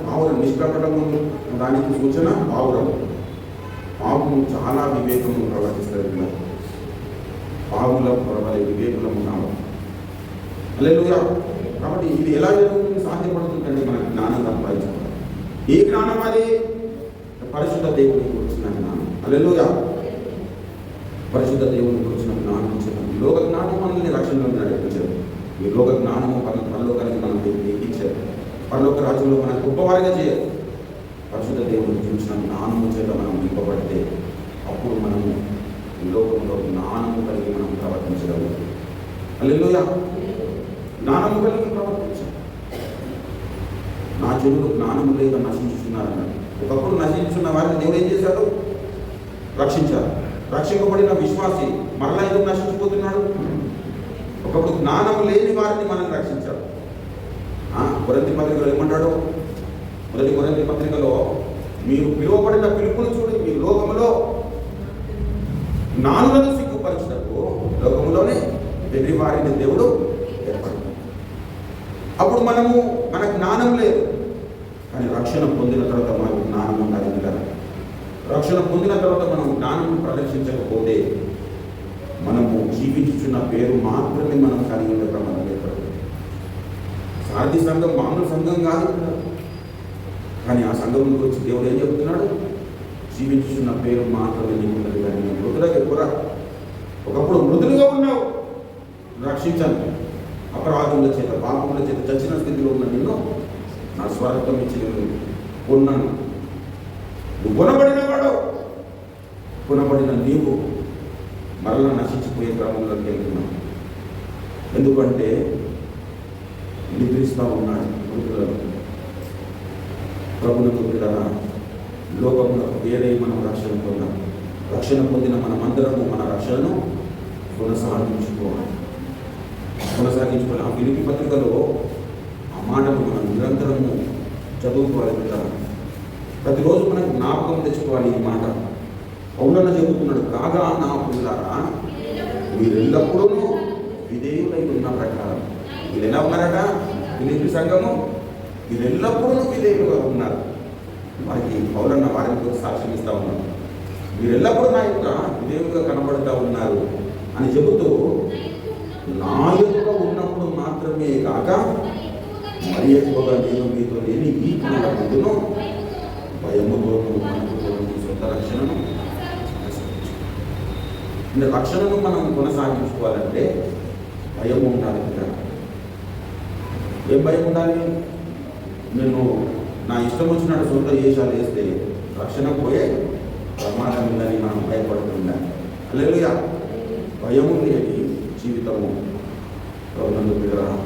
పావురం నిష్కపటము దానికి సూచన పావురం. పాము చాలా వివేకము ప్రవర్తిస్తుంది. పావుల వలె వివేకులము కావాలి. హల్లెలూయా. కాబట్టి ఇది ఎలా జరుగుతుంది? సాధ్యపడుతుందంటే మనకు జ్ఞానం సంపాదించుకోవాలి. ఏ జ్ఞానం అది? పరిశుద్ధ దేవునికి వచ్చిన జ్ఞానం. హల్లెలూయా. పరిశుద్ధ దేవునికి వచ్చిన జ్ఞానం ఇచ్చారు. లోక జ్ఞానం మనల్ని రక్షణలో నడిపించారు. ఈ లోక జ్ఞానము పరలోకానికి మనం ఎక్కించారు. పరలోక రాజ్యంలో మనకు గొప్పవారిగా చేయరు. పరిశుద్ధ దేవునికి చూసిన జ్ఞానము చేత మనం నింపబడితే అప్పుడు మనము ఈ లోకంలో జ్ఞానము కలిగి మనం ప్రవర్తించగలుగుతాం. హల్లెలూయా. జ్ఞానము కలిగి ప్రవర్తించాలి. నా జనులు జ్ఞానము లేక నశించుతున్నారన్నాడు. ఒకప్పుడు నశించున్న వారిని దేవుడు ఏం చేశాడు? రక్షించారు. రక్షింపబడిన విశ్వాసి మరలా ఎందుకు నశించిపోతున్నాడు? ఒకప్పుడు జ్ఞానము లేని వారిని మనం రక్షించాడు. కొరింథీ పత్రికలో ఏమంటాడు? మొదటి కొరింథీ పత్రికలో, మీరు పిలువబడిన పిలుపును చూడండి, మీ లోకములో జ్ఞానులను సిగ్గుపరచటకు లోకములోనే వెర్రి వారిని దేవుడు ఏర్పడతాడు. అప్పుడు మన జ్ఞానం లేదు, కానీ రక్షణ పొందిన తర్వాత మనకు జ్ఞానం ఉండాలి కదా. రక్షణ పొందిన తర్వాత మనం జ్ఞానం ప్రదర్శించకపోతే మనము జీవించుచున్న పేరు మాత్రమే మనం కలిగి ఉండే ప్రమాదం ఏర్పడుతుంది. సారథి సంఘం మామూలు సంఘం కాదు కదా, కానీ ఆ సంఘం గురించి దేవుడు ఏం చెబుతున్నాడు? జీవించుచున్న పేరు మాత్రమే నీకు ఉన్నది, కానీ నేను మృతులుగా ఎక్కువ. ఒకప్పుడు మృతులుగా ఉన్నావు, రక్షించాను. అపరాధముల చేత పాపముల చేత చచ్చిన స్థితిలో ఉన్న నిన్ను నా స్వార్థం ఇచ్చి నేను కొన్నాను. నువ్వు కొనబడిన వాడు, కొనబడిన నీవు మరలా నశించిపోయే క్రమంలోకి వెళ్తున్నావు. ఎందుకంటే నిద్రిస్తూ ఉన్నాడు మృతులను. ప్రభునందు పిల్లరా, లోకంలో వేరే మనం రక్షణ పొందాం. రక్షణ పొందిన మనమందరము మన రక్షణను కొనసాగించుకోవాలి. ఆ ఫిలిప్పీ పత్రికలో ఆ మాటను మనం నిరంతరము చదువుకోవాలి పిల్లరా. ప్రతిరోజు మనకు జ్ఞాపకం తెచ్చుకోవాలి ఈ మాట. పౌలన్న చెబుతున్నాడు, కాగా నా పిల్లరా, మీరెల్లప్పుడూ విధేయులై ఉన్న ప్రకారం. వీళ్ళు ఎలా ఉన్నారట? ఫిలిప్పీ సంఘము వీరెల్లప్పుడూ విధేయులుగా ఉన్నారు. వారికి పౌలన్న వారికి సాక్ష్యం ఇస్తూ ఉన్నారు. వీరెల్లప్పుడూ నా యొక్క విధేయులుగా కనబడుతూ ఉన్నారు అని చెబుతూ, నా యొక్క ఉన్నప్పుడు మాత్రమే కాక మరి ఎక్కువగా నేను మీతో లేని ఈ ముందును భయముతో మనకు సొంత రక్షణను ఇంకా రక్షణను మనం కొనసాగించుకోవాలంటే భయం ఉండాలి కదా. ఏం భయం ఉండాలి? నేను నా ఇష్టం వచ్చినట్టు సొంత దేశాలు వేస్తే రక్షణ పోయే ప్రమాదం ఉందని మనం భయపడుతుండాలి. హల్లెలూయా. భయము లేని జీవితము ప్రభునందు బిడ్డలారా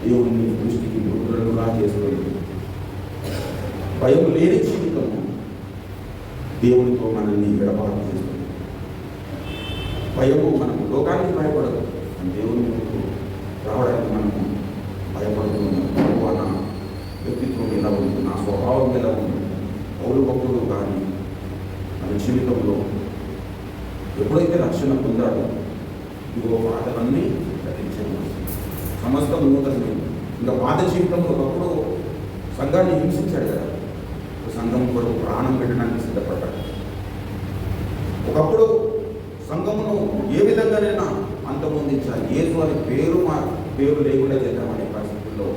దేవుని దృష్టికి ముద్రలుగా చేస్తుంది. భయం లేని జీవితము దేవునితో మనల్ని ఎడబాటు చేస్తుంది. భయము మనం లోకానికి భయపడదు, దేవుని ముందుకు రావడానికి మనము భయపడుతున్నాము. నా వ్యక్తిత్వం ఎలా ఉంది, నా స్వభావం ఎలా ఉంది, పౌలు భక్తుడు కానీ మన జీవితంలో ఎప్పుడైతే రక్షణ పొందాడో ఇదిగో పాతలన్నీ గతించాను, సమస్తం నూతనమే. ఇంకా పాత జీవితంలో ఒకప్పుడు సంఘాన్ని హింసించాడు కదా, సంఘం కొరకు ప్రాణం పెట్టడానికి సిద్ధపడ్డాడు. ఒకప్పుడు సంఘమును ఏ విధంగానైనా అంతమొందించాలి, యేసు అని పేరు లేకుండా చేద్దామనే పరిస్థితుల్లో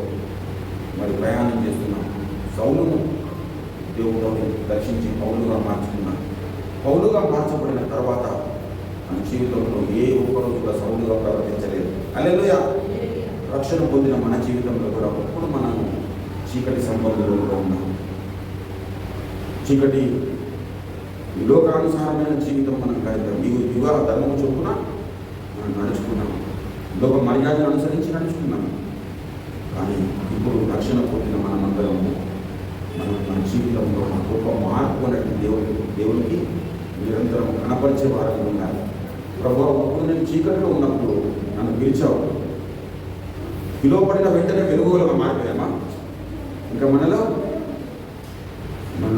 మరి ప్రయాణం చేస్తున్నాం. సౌలును దేవుడు దర్శించి పౌలుగా మార్చుకున్నాడు. పౌలుగా మార్చబడిన తర్వాత మన జీవితంలో ఏ ఒక్కరు కూడా సౌలుగా ప్రవర్తించలేదు. హల్లెలూయా. రక్షణ పొందిన మన జీవితంలో కూడా ఒకప్పుడు మనం చీకటి సంబంధంలో ఉన్నాం. చీకటి లోకానుసారమైన జీవితం మనం కలిగాం. యుగ ధర్మం చొప్పున మనం నడుచుకున్నాం, లోక మర్యాదను అనుసరించి నడుచుకున్నాం. కానీ ఇప్పుడు రక్షణ పొందిన మనమందరము మన జీవితంలో గొప్ప మార్పు అనేది దేవునికి నిరంతరం కనపరిచే వారంగా ఉండాలి. ప్రభువా, ఒకప్పుడు నేను చీకటిలో ఉన్నప్పుడు నన్ను పిలిచావు, పిలువబడిన వెంటనే వెలుగులుగా మారిపోయామా? ఇంకా మన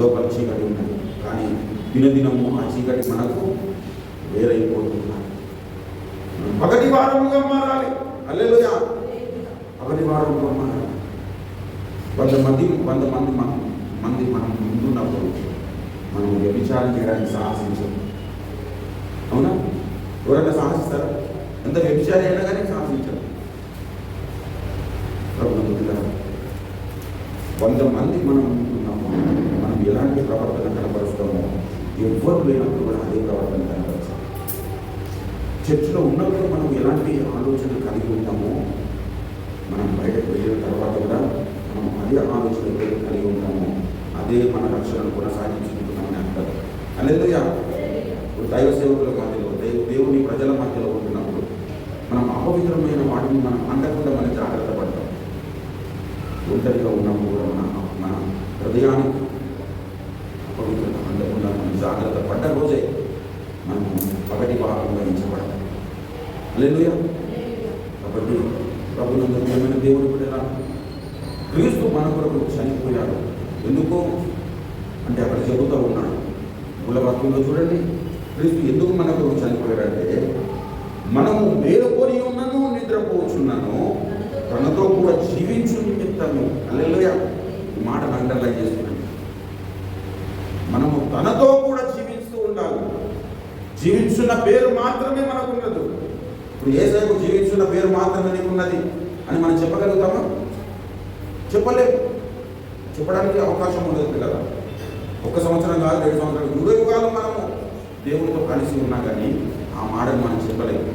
లోపల చీకటి ఉన్నది, కానీ దినదినము ఆ చీకటి మనకు వేరైపోతున్నాయి. పగటి వారముగా మారాలి. హల్లెలూయా. పగటి వారముగా మారాలి. 100 మంది మనం ముందున్నప్పుడు మనం వ్యభిచారం చేయడానికి సాహసించాం. అవునా? ఎవరైనా సాహసిస్తారా? ఎంత వ్యభిచారం అయినా కానీ సాహసించాం. 100 మంది మనం ఉంటున్నాము, మనం ఎలాంటి ప్రవర్తన కనపరుస్తామో ఎవ్వరు లేనప్పుడు కూడా అదే ప్రవర్తన కనపరచాలి. చర్చిలో ఉన్నప్పుడు మనం ఎలాంటి ఆలోచన కలిగి ఉంటామో మనం బయటకు వెళ్ళిన తర్వాత కూడా మనం అదే ఆలోచన కలిగి ఉంటామో అదే మన రక్షణను కొనసాగించుకుంటున్నామని అంటారు. హల్లెలూయా. ఇప్పుడు దైవ సేవకుల మధ్యలో దేవుని ప్రజల మధ్యలో ఉంటున్నప్పుడు మనం అపవిత్రమైన వాటిని మనం అంటకుండా మనం జాగ్రత్త పడతాం. ఒంటరిగా ఉన్నప్పుడు కూడా మన హృదయానికి అపవిత్రత అందకుండా మనం జాగ్రత్త పడ్డ రోజే మనము పగటి భాగంగా ఎంచబడతాం. హల్లెలూయా. కాబట్టి ప్రభునందు ప్రియమైన దేవుని బిడ్డలారా, క్రీస్తు మన కొరకు చనిపోయాడు. ఎందుకు అంటే అక్కడ చెబుతూ ఉన్నాడు మూలవాక్యంలో చూడండి. క్రీస్తు ఎందుకు మన కొరకు చనిపోయాడంటే మనము మేలుకొని ఉన్నను నిద్రపోచున్నాను తనతో కూడా జీవించు నిమిత్తము. హల్లెలూయా. ఈ మాట అండర్లైన్ చేస్తున్నాను. మనము తనతో కూడా జీవిస్తూ ఉండాలి. జీవించున్న పేరు మాత్రమే మనకు ఉండదు. ఇప్పుడు యేసయ్యకు జీవించున్న పేరు మాత్రమే నీకున్నది అని మనం చెప్పగలుగుతామా? చెప్పలేము. చెప్పడానికి అవకాశం ఉండదు కదా. 1 సంవత్సరం కాదు, 2 సంవత్సరాలు, 20 యుగాలు మనము దేవునితో కలిసి ఉన్నా కానీ ఆ మాటను మనం చెప్పలేము.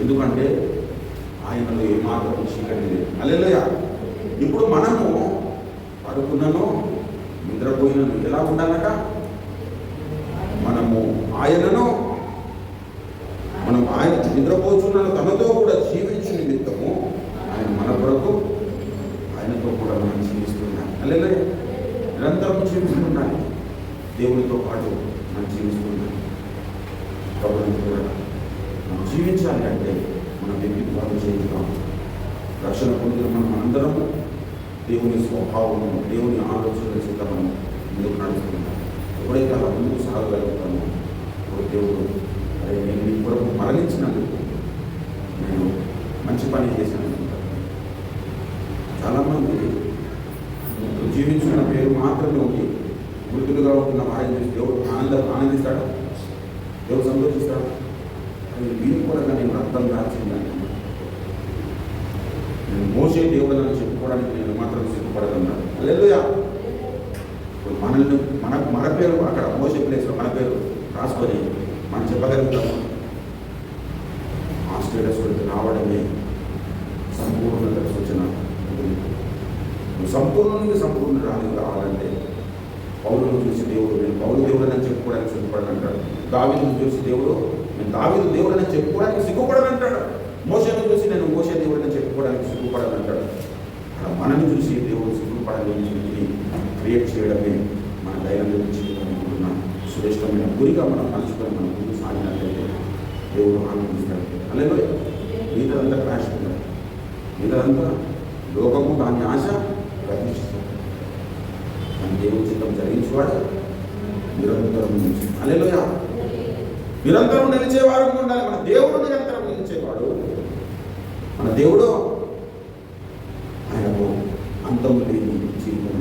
ఎందుకంటే ఆయనలో ఏమాత్రం చీకటి లేదు. హల్లెలూయా. ఇప్పుడు మనము పడుకున్నను నిద్రపోయినను ఎలా ఉండాలట? మనము ఆయన నిద్రపోచున్నాను తనతో కూడా జీవించు నిమిత్తము ఆయన మన కొరకు ఆయనతో కూడా మనం జీవిస్తున్నాం. హల్లెలూయా. నిరంతరం జీవిస్తున్నాను, దేవునితో పాటు మనం జీవిస్తున్నాం. ప్రభువుని కూడా మనం జీవించాలి అంటే మన వ్యక్తిత్వాన్ని చేస్తాం. రక్షణ పొందిన మనం అందరము దేవుని స్వభావము, దేవుని ఆలోచనల చేత మనం ముందుకు నడుస్తున్నాం. ఎప్పుడైతే అలా ముందుకు సాగగలుగుతామో దేవుడు నేను మీ కొరకు మరణించినందుకు నేను మంచి పని చేశాను. చాలామంది జీవించిన పేరు మాత్రమే ఉంది. మృతులుగా ఉంటున్న వారిని చూసి దేవుడు ఆనందిస్తాడు, దేవుడు సంతోషిస్తాడు. వీరి కూడా నేను రక్తం దాల్చిందని నేను మోసే దేవుడని చెప్పుకోవడానికి నేను మాత్రం సిగ్గుపడదన్నాడు. హల్లెలూయా. మన పేరు అక్కడ మోసే ప్లేస్లో మన పేరు రాసుకొని మనం చెప్పగలుగుతాము. స్టేటస్ వరకు రావడమే సంపూర్ణత సూచన. సంపూర్ణునికి సంపూర్ణురాలు కావాలంటే పౌలును చూసి దేవుడు నేను పౌలు దేవుడని చెప్పుకోవడానికి సిగ్గుపడనంటాడు. దావీదును చూసి దేవుడు నేను దావీదు దేవుడని చెప్పుకోవడానికి సిగ్గుపడనంటాడు. మోషేను చూసి నేను మోషే దేవుడని చెప్పుకోవడానికి సిగ్గుపడనంటాడు. అక్కడ మనని చూసి దేవుడు సిగ్గుపడని క్రియేట్ చేయడమే మన దైనందిన జీవితంలో ఉన్న శ్రేష్టమైన గురిగా మనం మలుచుకొని మనం ముందు సాగినట్లయితే దేవుడు ఆనందిస్తాడు. అలాగే మిగతాదంతా క్రాష్ ఉంటాడు. మిగతాదంతా లోకము దాని ఆశ ప్రతిష్ఠిస్తాడు. మన దేవుడి చిత్తం జరిగించేవాడు నిరంతరం అలెలుయ నిరంతరం నిలిచేవారు ఉండాలి. మన దేవుడు నిరంతరం నిలిచేవాడు. మన దేవుడు ఆయనకు అంతం లేని జీవితం.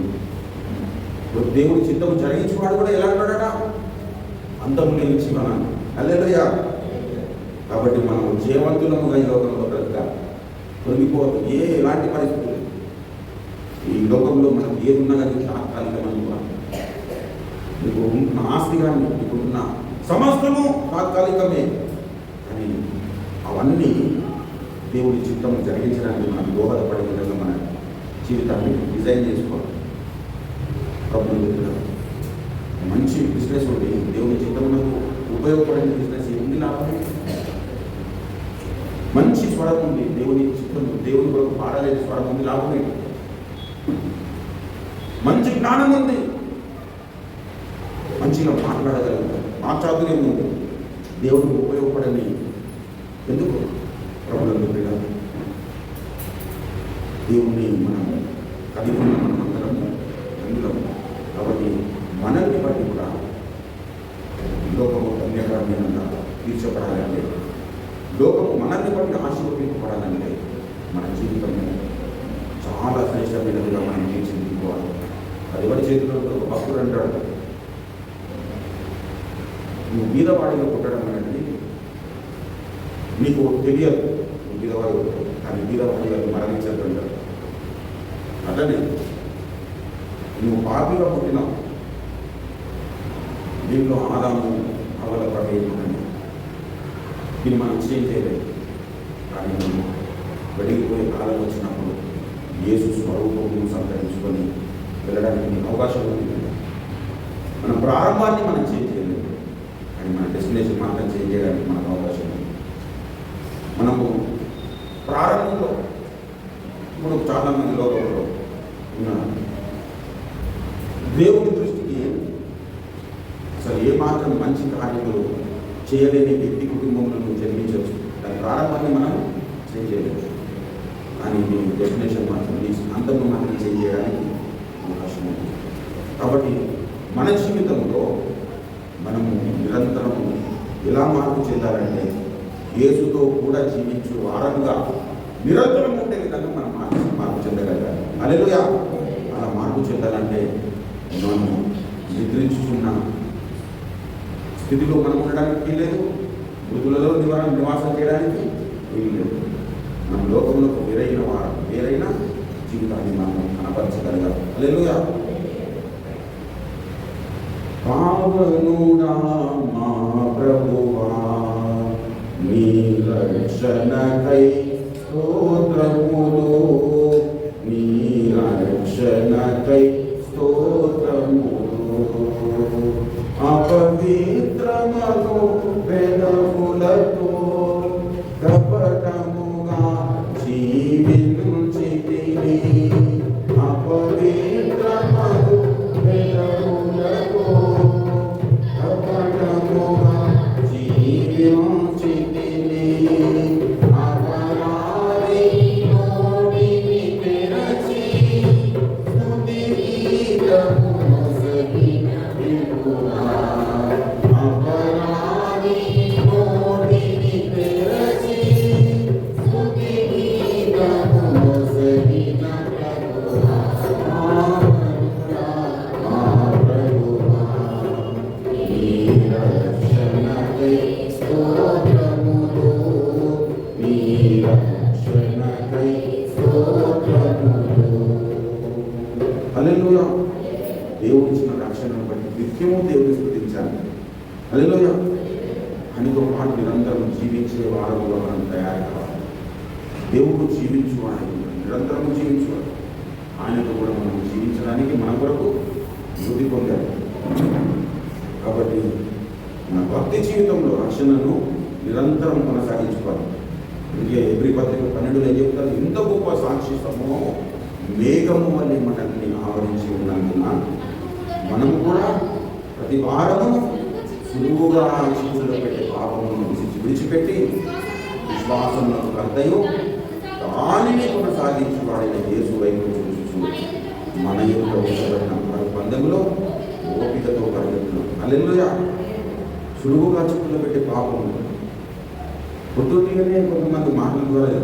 దేవుడి చిత్తం జరిగించేవాడు కూడా ఎలా ఉన్నాడట? అంతం లేని జీవనాన్ని. అలెలుయ. కాబట్టి మనం జీవంతులముగా ఈ లోకంలో బ్రతకాలి. తొలగిపోవద్దు. ఎలాంటి పరిస్థితులు ఈ లోకంలో మనం ఏదున్నా కానీ తాత్కాలికమని నీకు ఉంటున్న ఆస్తి కానీ నీకు ఉంటున్న సమస్తము తాత్కాలికమే. కానీ అవన్నీ దేవుడి చిత్తం జరిగించడానికి మనకు దోహదపడే విధంగా మన జీవితాన్ని డిజైన్ చేసుకోవాలి. ప్రభుత్వం మంచి బిజినెస్ ఉండి దేవుని చిత్తమునకు ఉపయోగపడే బిజినెస్ ఉంది లాభం. మంచి స్వరం ఉంది దేవుని చిత్తం దేవుని కొరకు పాడలేని స్వరం ఉంది లాభమే. మంచి జ్ఞానం ఉంది మంచిగా మాట్లాడగలుగుతాం. మాట్లాడుతూనే ఉంది దేవునికి ఉపయోగపడని ఎందుకు ప్రభుత్వం దేవుణ్ణి మనం కలిగి ఉన్న మనం అందరం అందులో. కాబట్టి మనల్ని బట్టి కూడా లోకము ధన్యకరంగా తీర్చబడాలంటే లోకము మనల్ని బట్టి ఆశీర్వదింపబడాలంటే మన జీవితం చాలా శ్రేష్టమైనదిగా మనం తీర్చిదిద్దుకోవాలి. అది ఎవరి చేతిలో ఒక భక్తుడు అంటాడు, నువ్వు బీదవాడిగా పుట్టడం అనేది నీకు తెలియదు. నువ్వు బీదవాడు కానీ బీదవాడిగా మరణించదు. అట్లనే నువ్వు పాపిగా పుట్టినావు. దీంట్లో ఆదాము అవల ప్రవేశం దీన్ని మనం చేంజ్ చేయలేదు. కానీ మనం వెడిగిపోయే కాలం వచ్చినప్పుడు యేసు స్వరూపము సంతరించుకొని వెళ్ళడానికి నీకు అవకాశం ఉంది. మన ప్రారంభాన్ని మనం చేంజ్ చేయలేదు కానీ మన డెస్టినేషన్ మాత్రం చేంజ్ చేయడానికి మనకు అవకాశం ఉంది. మనము ప్రారంభంలో ఇప్పుడు చాలామంది లోకంలో ఉన్నారు. దేవుడి దృష్టికి అసలు ఏమాత్రం మంచి కార్యములు చేయలేని వ్యక్తి కుటుంబంలో నువ్వు జన్మించవచ్చు. దాని ప్రారంభాన్ని మనం చేంజ్ చేయలేదు కానీ నీ డెస్టినేషన్ మాత్రం నీ అంతము మాత్రం చేంజ్ చేయడానికి అవకాశం ఉంది. కాబట్టి మన జీవితంలో మనము నిరంతరం ఎలా మార్పు చెందాలంటే యేసుతో కూడా జీవించు వారంగా నిరంతరం ఉండే విధంగా మనం మార్పు చెందగలగాలి. హల్లెలూయా. అలా మార్పు చెందాలంటే మనం నిద్రించుకున్న స్థితిలో మనం ఉండడానికి వీల్లేదు. మృతులలో నివాసం చేయడానికి వీల్లేదు. మనం లోకంలో వేరైన జీవితాన్ని మనం కనపరచగలగాలి. హల్లెలూయా. పావనుడా మా ప్రభువా నీ రక్షణకై స్తోత్రములు, నీ రక్షణకై స్తోత్రములు. అపవిత్రమగు పెదవులతో కపటముగా జీవించితిని. అపవిత్రమగు పెదవులతో కపటముగా జీవించితిని. అపరాధి నోటిని తెరచి స్తుతి గీతము మొసగిన వినుమా. అపరాధి నోటిని తెరచి స్తుతి గీతము మొసగిన ప్రభువా. మా ప్రభువా నీ రక్షణకై స్తోత్రములు, నీ రక్షణకై స్తోత్రములు. హల్లెలూయా. దేవుడు ఇచ్చిన రక్షణను బట్టి నిత్యము దేవుని స్తుతించాలి. హల్లెలూయా. ఆయనతో పాటు నిరంతరం జీవించే వారంలో మనం తయారు కావాలి. దేవుడు జీవించువాడు, నిరంతరం జీవించువాడు. ఆయనతో కూడా మనం జీవించడానికి మన కొరకు వృద్ధి పొందాడు. కాబట్టి మన భక్తి జీవితంలో రక్షణను నిరంతరం కొనసాగించుకోవాలి. అందుకే ఎబ్రీ పత్రిక 12 ఏం చెప్తారు? ఇంత గొప్ప సాక్షి సమూహం మేఘము వల్ల మనల్ని ఆవరించి ఉన్నందున మనం కూడా ప్రతి వారము సులువుగా చిక్కులో పెట్టే పాపమును విడిచిపెట్టి విశ్వాసంలో కర్తయు దానిని కొనసాగించి వాడిన యేసు వైపు చూస్తూ మన యొక్క ఉంచబడిన పందెంలో ఓపికతో పరిగెత్తున్నాం. హల్లెలూయా. సులువుగా చిక్కులో పెట్టే పాపం పొద్దున్నే కొంతమంది మాటల ద్వారా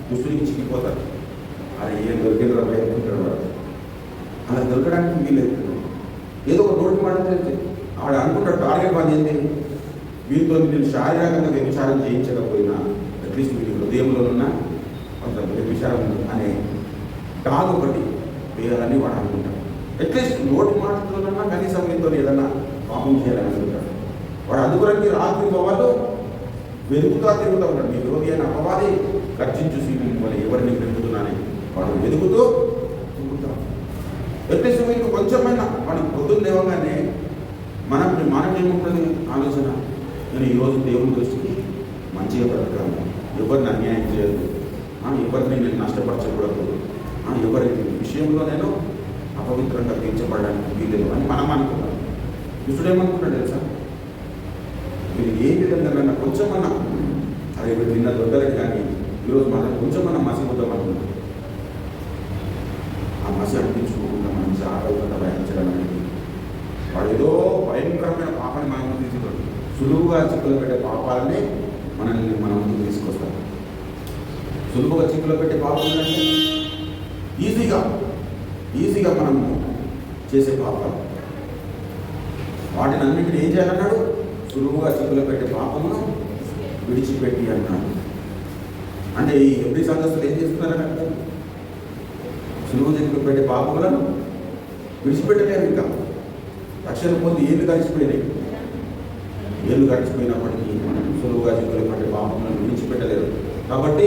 దుస్తుడికి చిక్కిపోతారు. అది ఏం దొరికేదో వేసుకుంటాడు వాడు. అలా దొరకడానికి వీలేదు. ఏదో ఒక నోటి మాట తెలిసి ఆడ అనుకుంటాడు టార్గెట్ పని ఏంటి, వీరితో నేను శారీరకంగా వ్యభిచారం చేయించకపోయినా అట్లీస్ట్ వీరి హృదయంలో ఉన్న కొంత వ్యభిచారం అనే డాగ్ ఒకటి వేయాలని వాడు అనుకుంటాడు. అట్లీస్ట్ నోటి మాటలన్నా కనీసం వీరితో ఏదన్నా పాపం చేయాలని అనుకుంటాడు వాడు. అందుకురానికి రాత్రి వాళ్ళు వెతుకుతా తిరుగుతూ ఉంటాడు. మీ విరోధి అయిన అపవాది గర్జించు సింహం వల్ల ఎవరిని పెరుగుతున్నానని వాడు వెతుకుతూ తిరుగుతాడు. అట్లీస్ట్ వీరికి కొంచెమైనా వాడికి పొద్దున్న లేవగానే మనకేముంటుంది ఆలోచన, నేను ఈరోజు దేవుని దృష్టికి మంచిగా బ్రతకాలి, ఎవరిని అన్యాయం చేయదు, ఎవరిని నేను నష్టపరచకూడదు, ఎవరి విషయంలో నేను అపవిత్రంగా తీర్చబడడానికి వీలేదు అని మనం అనుకున్నాం. కృష్ణుడేమనుకున్నాడు తెలుసా? మీరు ఏ విధంగా కొంచెమన్నా అరే వీడు నిన్న దొరకలేదు కానీ ఈరోజు మనం కొంచెమన్నా మసిపోతాం అనుకుంటాం. ఆ మసి అనిపించుకోకుండా మనం జాగ్రత్తగా వహించడానికి వాడు ఏదో భయంకరమైన పాపాన్ని మన ముందు తీసుకుంటాడు. సులువుగా చిక్కులో పెట్టే పాపాలని మనల్ని మన ముందుకు తీసుకొస్తాడు. సులువుగా చిక్కులో పెట్టే పాపాలు అంటే ఈజీగా మనము చేసే పాపాలు. వాటిని అన్నింటినీ ఏం చేయాలన్నాడు? సులువుగా చిక్కులో పెట్టే పాపమును విడిచిపెట్టి అన్నాడు. అంటే ఈ ఎవ్రీ సంఘస్థులు ఏం చేస్తున్నారని అర్థం? సులువు చిక్కులో పెట్టే పాపములను విడిచిపెట్టలేరు. ఇంకా రక్షణ పొంది ఏళ్ళు గడిచిపోయినప్పటికీ సులువుగా చిక్కులో పెట్టే పాపములను విడిచిపెట్టలేరు. కాబట్టి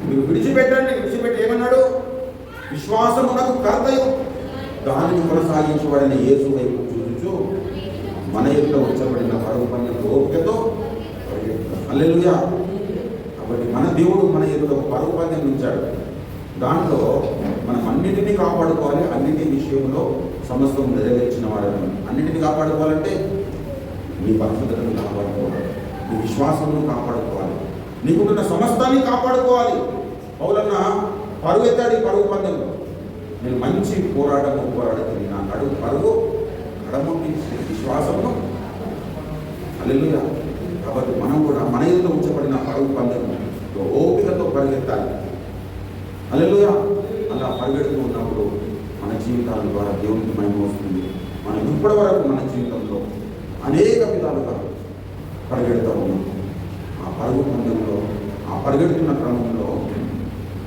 మీరు విడిచిపెట్టండి. విడిచిపెట్టి ఏమన్నాడు? విశ్వాసమునకు కర్తయు దానిని కొనసాగించబడిన యేసు వైపు చూచుచు మన యొక్క ఉంచబడిన పరుగు పందెంలో ఓపికతో పరిగెత్తుతాం. హల్లెలూయా. కాబట్టి మన దేవుడు మన యొక్క పరుగు పందెం ఉంచాడు. దాంట్లో మనం అన్నిటినీ కాపాడుకోవాలి. అన్నిటి విషయంలో సమస్తం నెరవేర్చిన వాడని అన్నిటినీ కాపాడుకోవాలంటే నీ పరిశుద్ధతను కాపాడుకోవాలి, నీ విశ్వాసమును కాపాడుకోవాలి, నీకున్న సమస్తాన్ని కాపాడుకోవాలి. పౌలన్న పరుగెత్తాడు ఈ పరుగు పందెంలో. నేను మంచి పోరాడుతుంది నా పరుగు కడముట్టి విశ్వాసమును. హల్లెలూయా. కాబట్టి మనం కూడా మన ఎదుట ఉంచబడిన పరుగు పందెంలో ఓపికతో పరిగెత్తాలి. హల్లెలూయా. అలా పరిగెడుతూ ఉన్నప్పుడు మన జీవితాల ద్వారా దేవునికి మహిమ వస్తుంది. మనం ఇప్పటి వరకు మన జీవితంలో అనేక విధాలుగా పరిగెడుతూ ఉన్నాం. ఆ పరుగు పందెంలో ఆ పరిగెడుతున్న క్రమంలో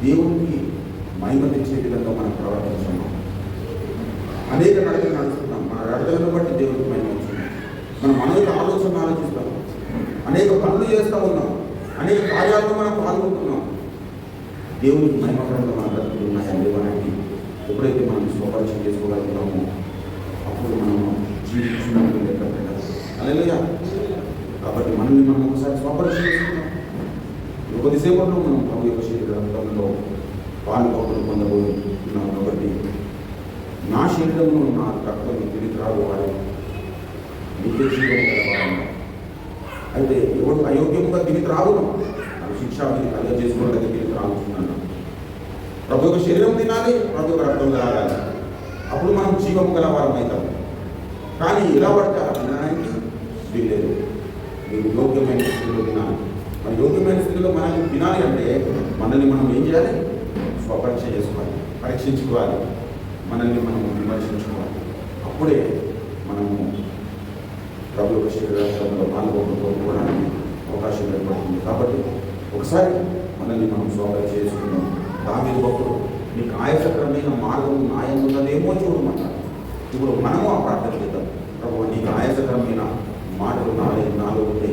దేవునికి మహిమ తెచ్చే విధంగా మనం ప్రవర్తిస్తున్నాం. అనేక నడకలు నడుస్తున్నాం. మన నడకలను బట్టి దేవునికి మహిమ వస్తుంది. మనం అనేక ఆలోచిస్తాం, అనేక పనులు చేస్తూ ఉన్నాం, అనేక కార్యాలను మనం పాల్గొంటున్నాం. దేవునికి మహిమకరంగా మన బ్రతుకులు ఉన్నాయని లేవనండి ఎప్పుడైతే మనం స్వపరిచయం చేసుకోగలుగుతామో అప్పుడు మనము జీవించినప్పుడు లెక్క పెట్టాలి. హల్లెలూయా. కాబట్టి మనల్ని మనం ఒకసారి స్వపరిచయం చేసుకుంటాం. కొద్దిసేపట్లో మనం ప్రభు యొక్క శరీరంలో పాల్గొనలు పొందబోతున్నాం. కాబట్టి నా శరీరంలో నా రక్తం తిరిగి రావాలి, నిత్య జీవం కలవాలి. అయితే ఎవడు అయోగ్యముగా తిరిగి రావును అది శిక్షా మీరు కలుగ చేసుకోవడానికి తిరిగి రావుతున్నాను. ప్రభు యొక్క శరీరం తినాలి, ప్రభు యొక్క రక్తం తాగాలి. అప్పుడు మనం జీవము గల వారం అవుతాం. కానీ ఎలా పడితే అలా తినడానికి వీల్లేదు. మీరు యోగ్యమైన స్థితిలో తినాలి. మరి యోగ్యమైన స్థితిలో మనల్ని తినాలి అంటే మనల్ని మనం ఏం చేయాలి? స్వపరీక్ష చేసుకోవాలి, పరీక్షించుకోవాలి, మనల్ని మనం విమర్శించుకోవాలి. అప్పుడే మనము ప్రభు యొక్క శరీరంలో పాల్గొనడానికి అవకాశం ఏర్పడుతుంది. కాబట్టి ఒకసారి మనల్ని మనం స్వపరీక్ష చేసుకున్నాం. దావీదు భక్తుడు నీకు ఆయాసకరమైన మార్గం న్యాయం ఉన్నదేమో చూడమన్నాడు. ఇప్పుడు మనము ఆ ప్రార్థన చేద్దాం. ప్రభు నీకు ఆయాసకరమైన మాటలు నాలో ఉంటే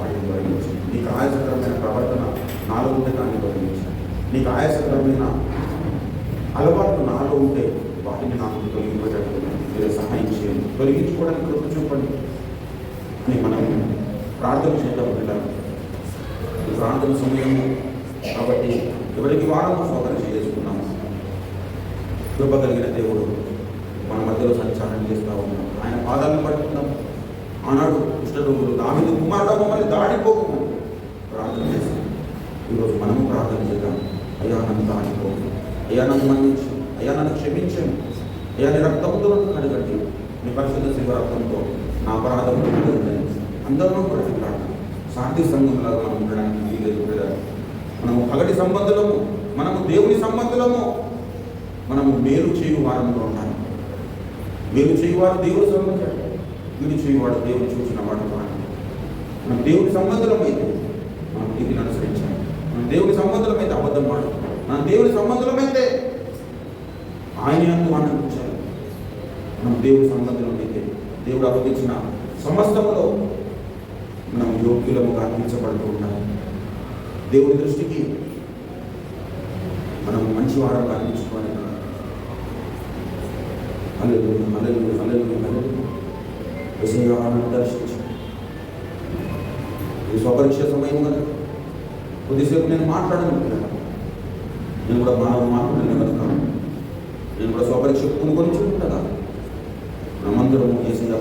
వాటిని తొలగించు. నీకు ఆయాసకరమైన ప్రవర్తన నాలో ఉంటే దాన్ని తొలగించు. నీకు ఆయాసకరమైన అలవాట్లు నాలో ఉంటే వాటిని నాకు తొలగింపేటట్టు మీరు సహాయం చేయండి. తొలగించుకోవడానికి కృప చూపండి అని మనం ప్రార్థన చేద్దాం. ఈ ప్రార్థన సమయము కాబట్టి ఎవరికి వారము సోదర చేసుకున్నాము. కృప కలిగిన దేవుడు మన మధ్యలో సంచారం చేస్తూ ఉన్నాం. ఆయన పాదాలను పట్టుకుందాం. ఆనాడు కుష్ఠరోగులు దావీదు కుమారుడు మమ్మల్ని దాడిపోకు ప్రార్థన చేస్తాం. ఈరోజు మనము ప్రార్థన చేద్దాం. అయ్యా నన్ను దాడిపోకు, అయ్యా నన్ను మన్నించు, అయ్యా నన్ను క్షమించండి, అయ్యా నీ రక్తంతో కడగండి, నీ పరిశుద్ధ శివ రక్తంతో నా అపరాధం అందరూ ప్రతి ప్రార్థన శాంతి సంఘంలాగా మనం ఉండడానికి వీలేదు. మనము పగటి సంబంధులము, మనము దేవుని సంబంధులము, మనము మేలు చేయు వారంలో ఉండాలి. మేలు చేయువాడు దేవుడు సంబంధించాడు, వీడు చేయువాడు దేవుడు చూసిన వాడు కాదు. మనం దేవుని సంబంధులమైతే మనం నీతిని అనుసరించాలి. మనం దేవుని సంబంధులమైతే అబద్ధం వాడు, మనం దేవుని సంబంధులమైతే ఆయన యందు ఆనందించాలి. మనం దేవుని సంబంధులమైతే దేవుడు అప్పగించిన సమస్తములో మనం యోగ్యులముగా అందించబడుతూ ఉండాలి. దేవుని దృష్టికి మనం మంచి వారంగా అందించుకోవాలి. హల్లెలూయా, హల్లెలూయా, హల్లెలూయా, హల్లెలూయా. యేసయ్యను దర్శించు. ఈ స్వపరీక్ష సమయం కదా, కొద్దిసేపు నేను మాట్లాడనుకుంటున్నాను. నేను కూడా మాట్లాడలేను కనుక నేను కూడా స్వపరీక్ష కొనుక్కొని చూపుంటా. మనమందరం యేసయ్య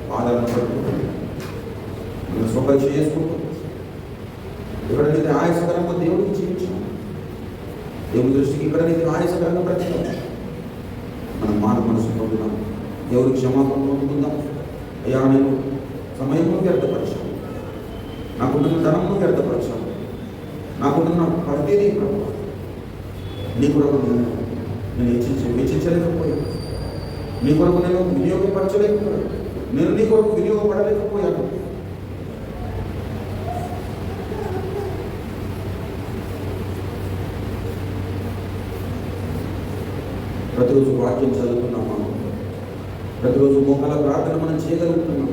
పాదాలను పట్టుకుంటాం. మనం స్వపరీక్ష చేసుకుంటాం. ఎక్కడైతే ఆయాసకరంగా దేవుడికి జీవించాం, దేవుని దృష్టికి ఎక్కడైతే ఆయాసకరంగా బ్రతికాం, మనం మారు మనసు పొందుదాం. దేవుడికి క్షమాపణ పొందుకుందాం. అయ్యా నేను సమయంలో వ్యర్థపరిచాను, నాకుంటున్న ధనంలో వ్యర్థపరిచాను, నాకుంటున్న ప్రతిదీ ప్రభు నీ కొరకు నేను వెచ్చించలేకపోయాను, నీ కొరకు నేను వినియోగపరచలేకపోయాను, నేను నీ కొరకు వినియోగపడలేకపోయాను. ప్రతిరోజు వాక్యం చదువుతున్నాము, ప్రతిరోజు మోకాల ప్రార్థన మనం చేయగలుగుతున్నాం,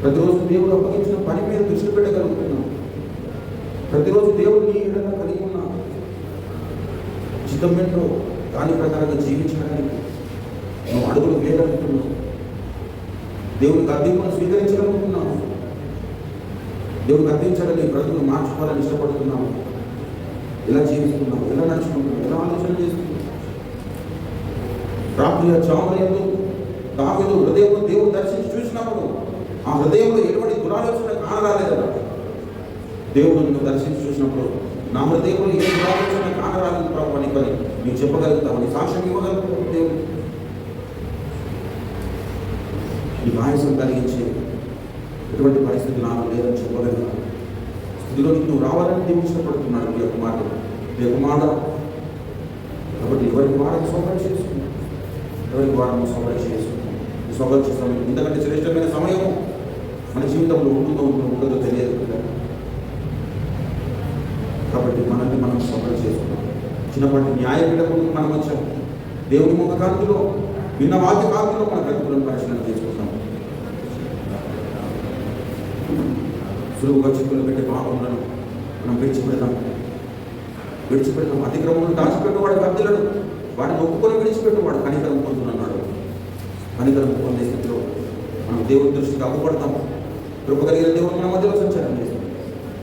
ప్రతిరోజు దేవుడు అప్పగించిన పని మీద దృష్టి పెట్టగలుగుతున్నాం, ప్రతిరోజు దేవుడు నీ ఎడల కలిగి ఉన్న చిత్తం ఏంటో దాని ప్రకారంగా జీవించడానికి నువ్వు అడుగులు వేయగలుగుతున్నావు. దేవుడికి గద్దింపును స్వీకరించగలుగుతున్నావు. దేవుడికి గద్దించాలని బ్రతుకును మార్చుకోవాలని ఇష్టపడుతున్నావు. ఎలా జీవిస్తున్నావు, ఎలా నడుచుకుంటున్నావు, ఎలా ఆలోచన చేస్తున్నావు. రాత్రి చావులందు దావీదు హృదయంలో దేవుడు దర్శించి చూసినప్పుడు ఆ హృదయంలో ఎటువంటి దురాలోచన కానరాలేదట. దేవుడు నిన్ను దర్శించి చూసినప్పుడు నా హృదయంలో ఏ దురాలోచన కానరాలేదు ప్రభు అని పని నీవు చెప్పగలుగుతావు, నీ సాక్ష్యం ఇవ్వగలుగుతావు. దేవుడు నీకు ఆయాసం కలిగించే ఎటువంటి పరిస్థితి నాలో లేదని చెప్పగలుగుతావు. స్థితిలోకి నువ్వు రావాలని దేవుడు ఇష్టపడుతున్నాడు. ఈ యొక్క మాట కాబట్టి ఎవరికి వారం సౌకర్యం చేసుకున్నావు, ఎవరికి వారం సౌకర్యం చేసుకున్నాం. ఈ సౌకర్య సమయం ఇంతకంటే శ్రేష్టమైన సమయం మన జీవితంలో ఉండదో తెలియదు కదా. కాబట్టి మనల్ని మనం సౌకర్యం చేసుకున్నాం. చిన్నపాటి న్యాయపీఠకు మనం వచ్చాం. దేవుని ముఖ కాంతిలో విన్న వాక్య కాంతిలో మన బ్రతుకులను పరిశీలన చేసుకుంటాం. సులువుగా చిక్కులు పెట్టే పాపములను మనం విడిచిపెడతాం. అతిక్రమం దాచిపెట్టేవాడు కత్తిలడు, వాడిని ఒప్పుకొని విడిచిపెట్టేవాడు కనికరం పొందుతున్నాడు. కనికరం పొందే స్థితిలో మనం దేవుడి దృష్టికి అగ్గుపడతాం. కృప కలిగిన దేవుడు మన మధ్యలో సంచారం చేస్తాం.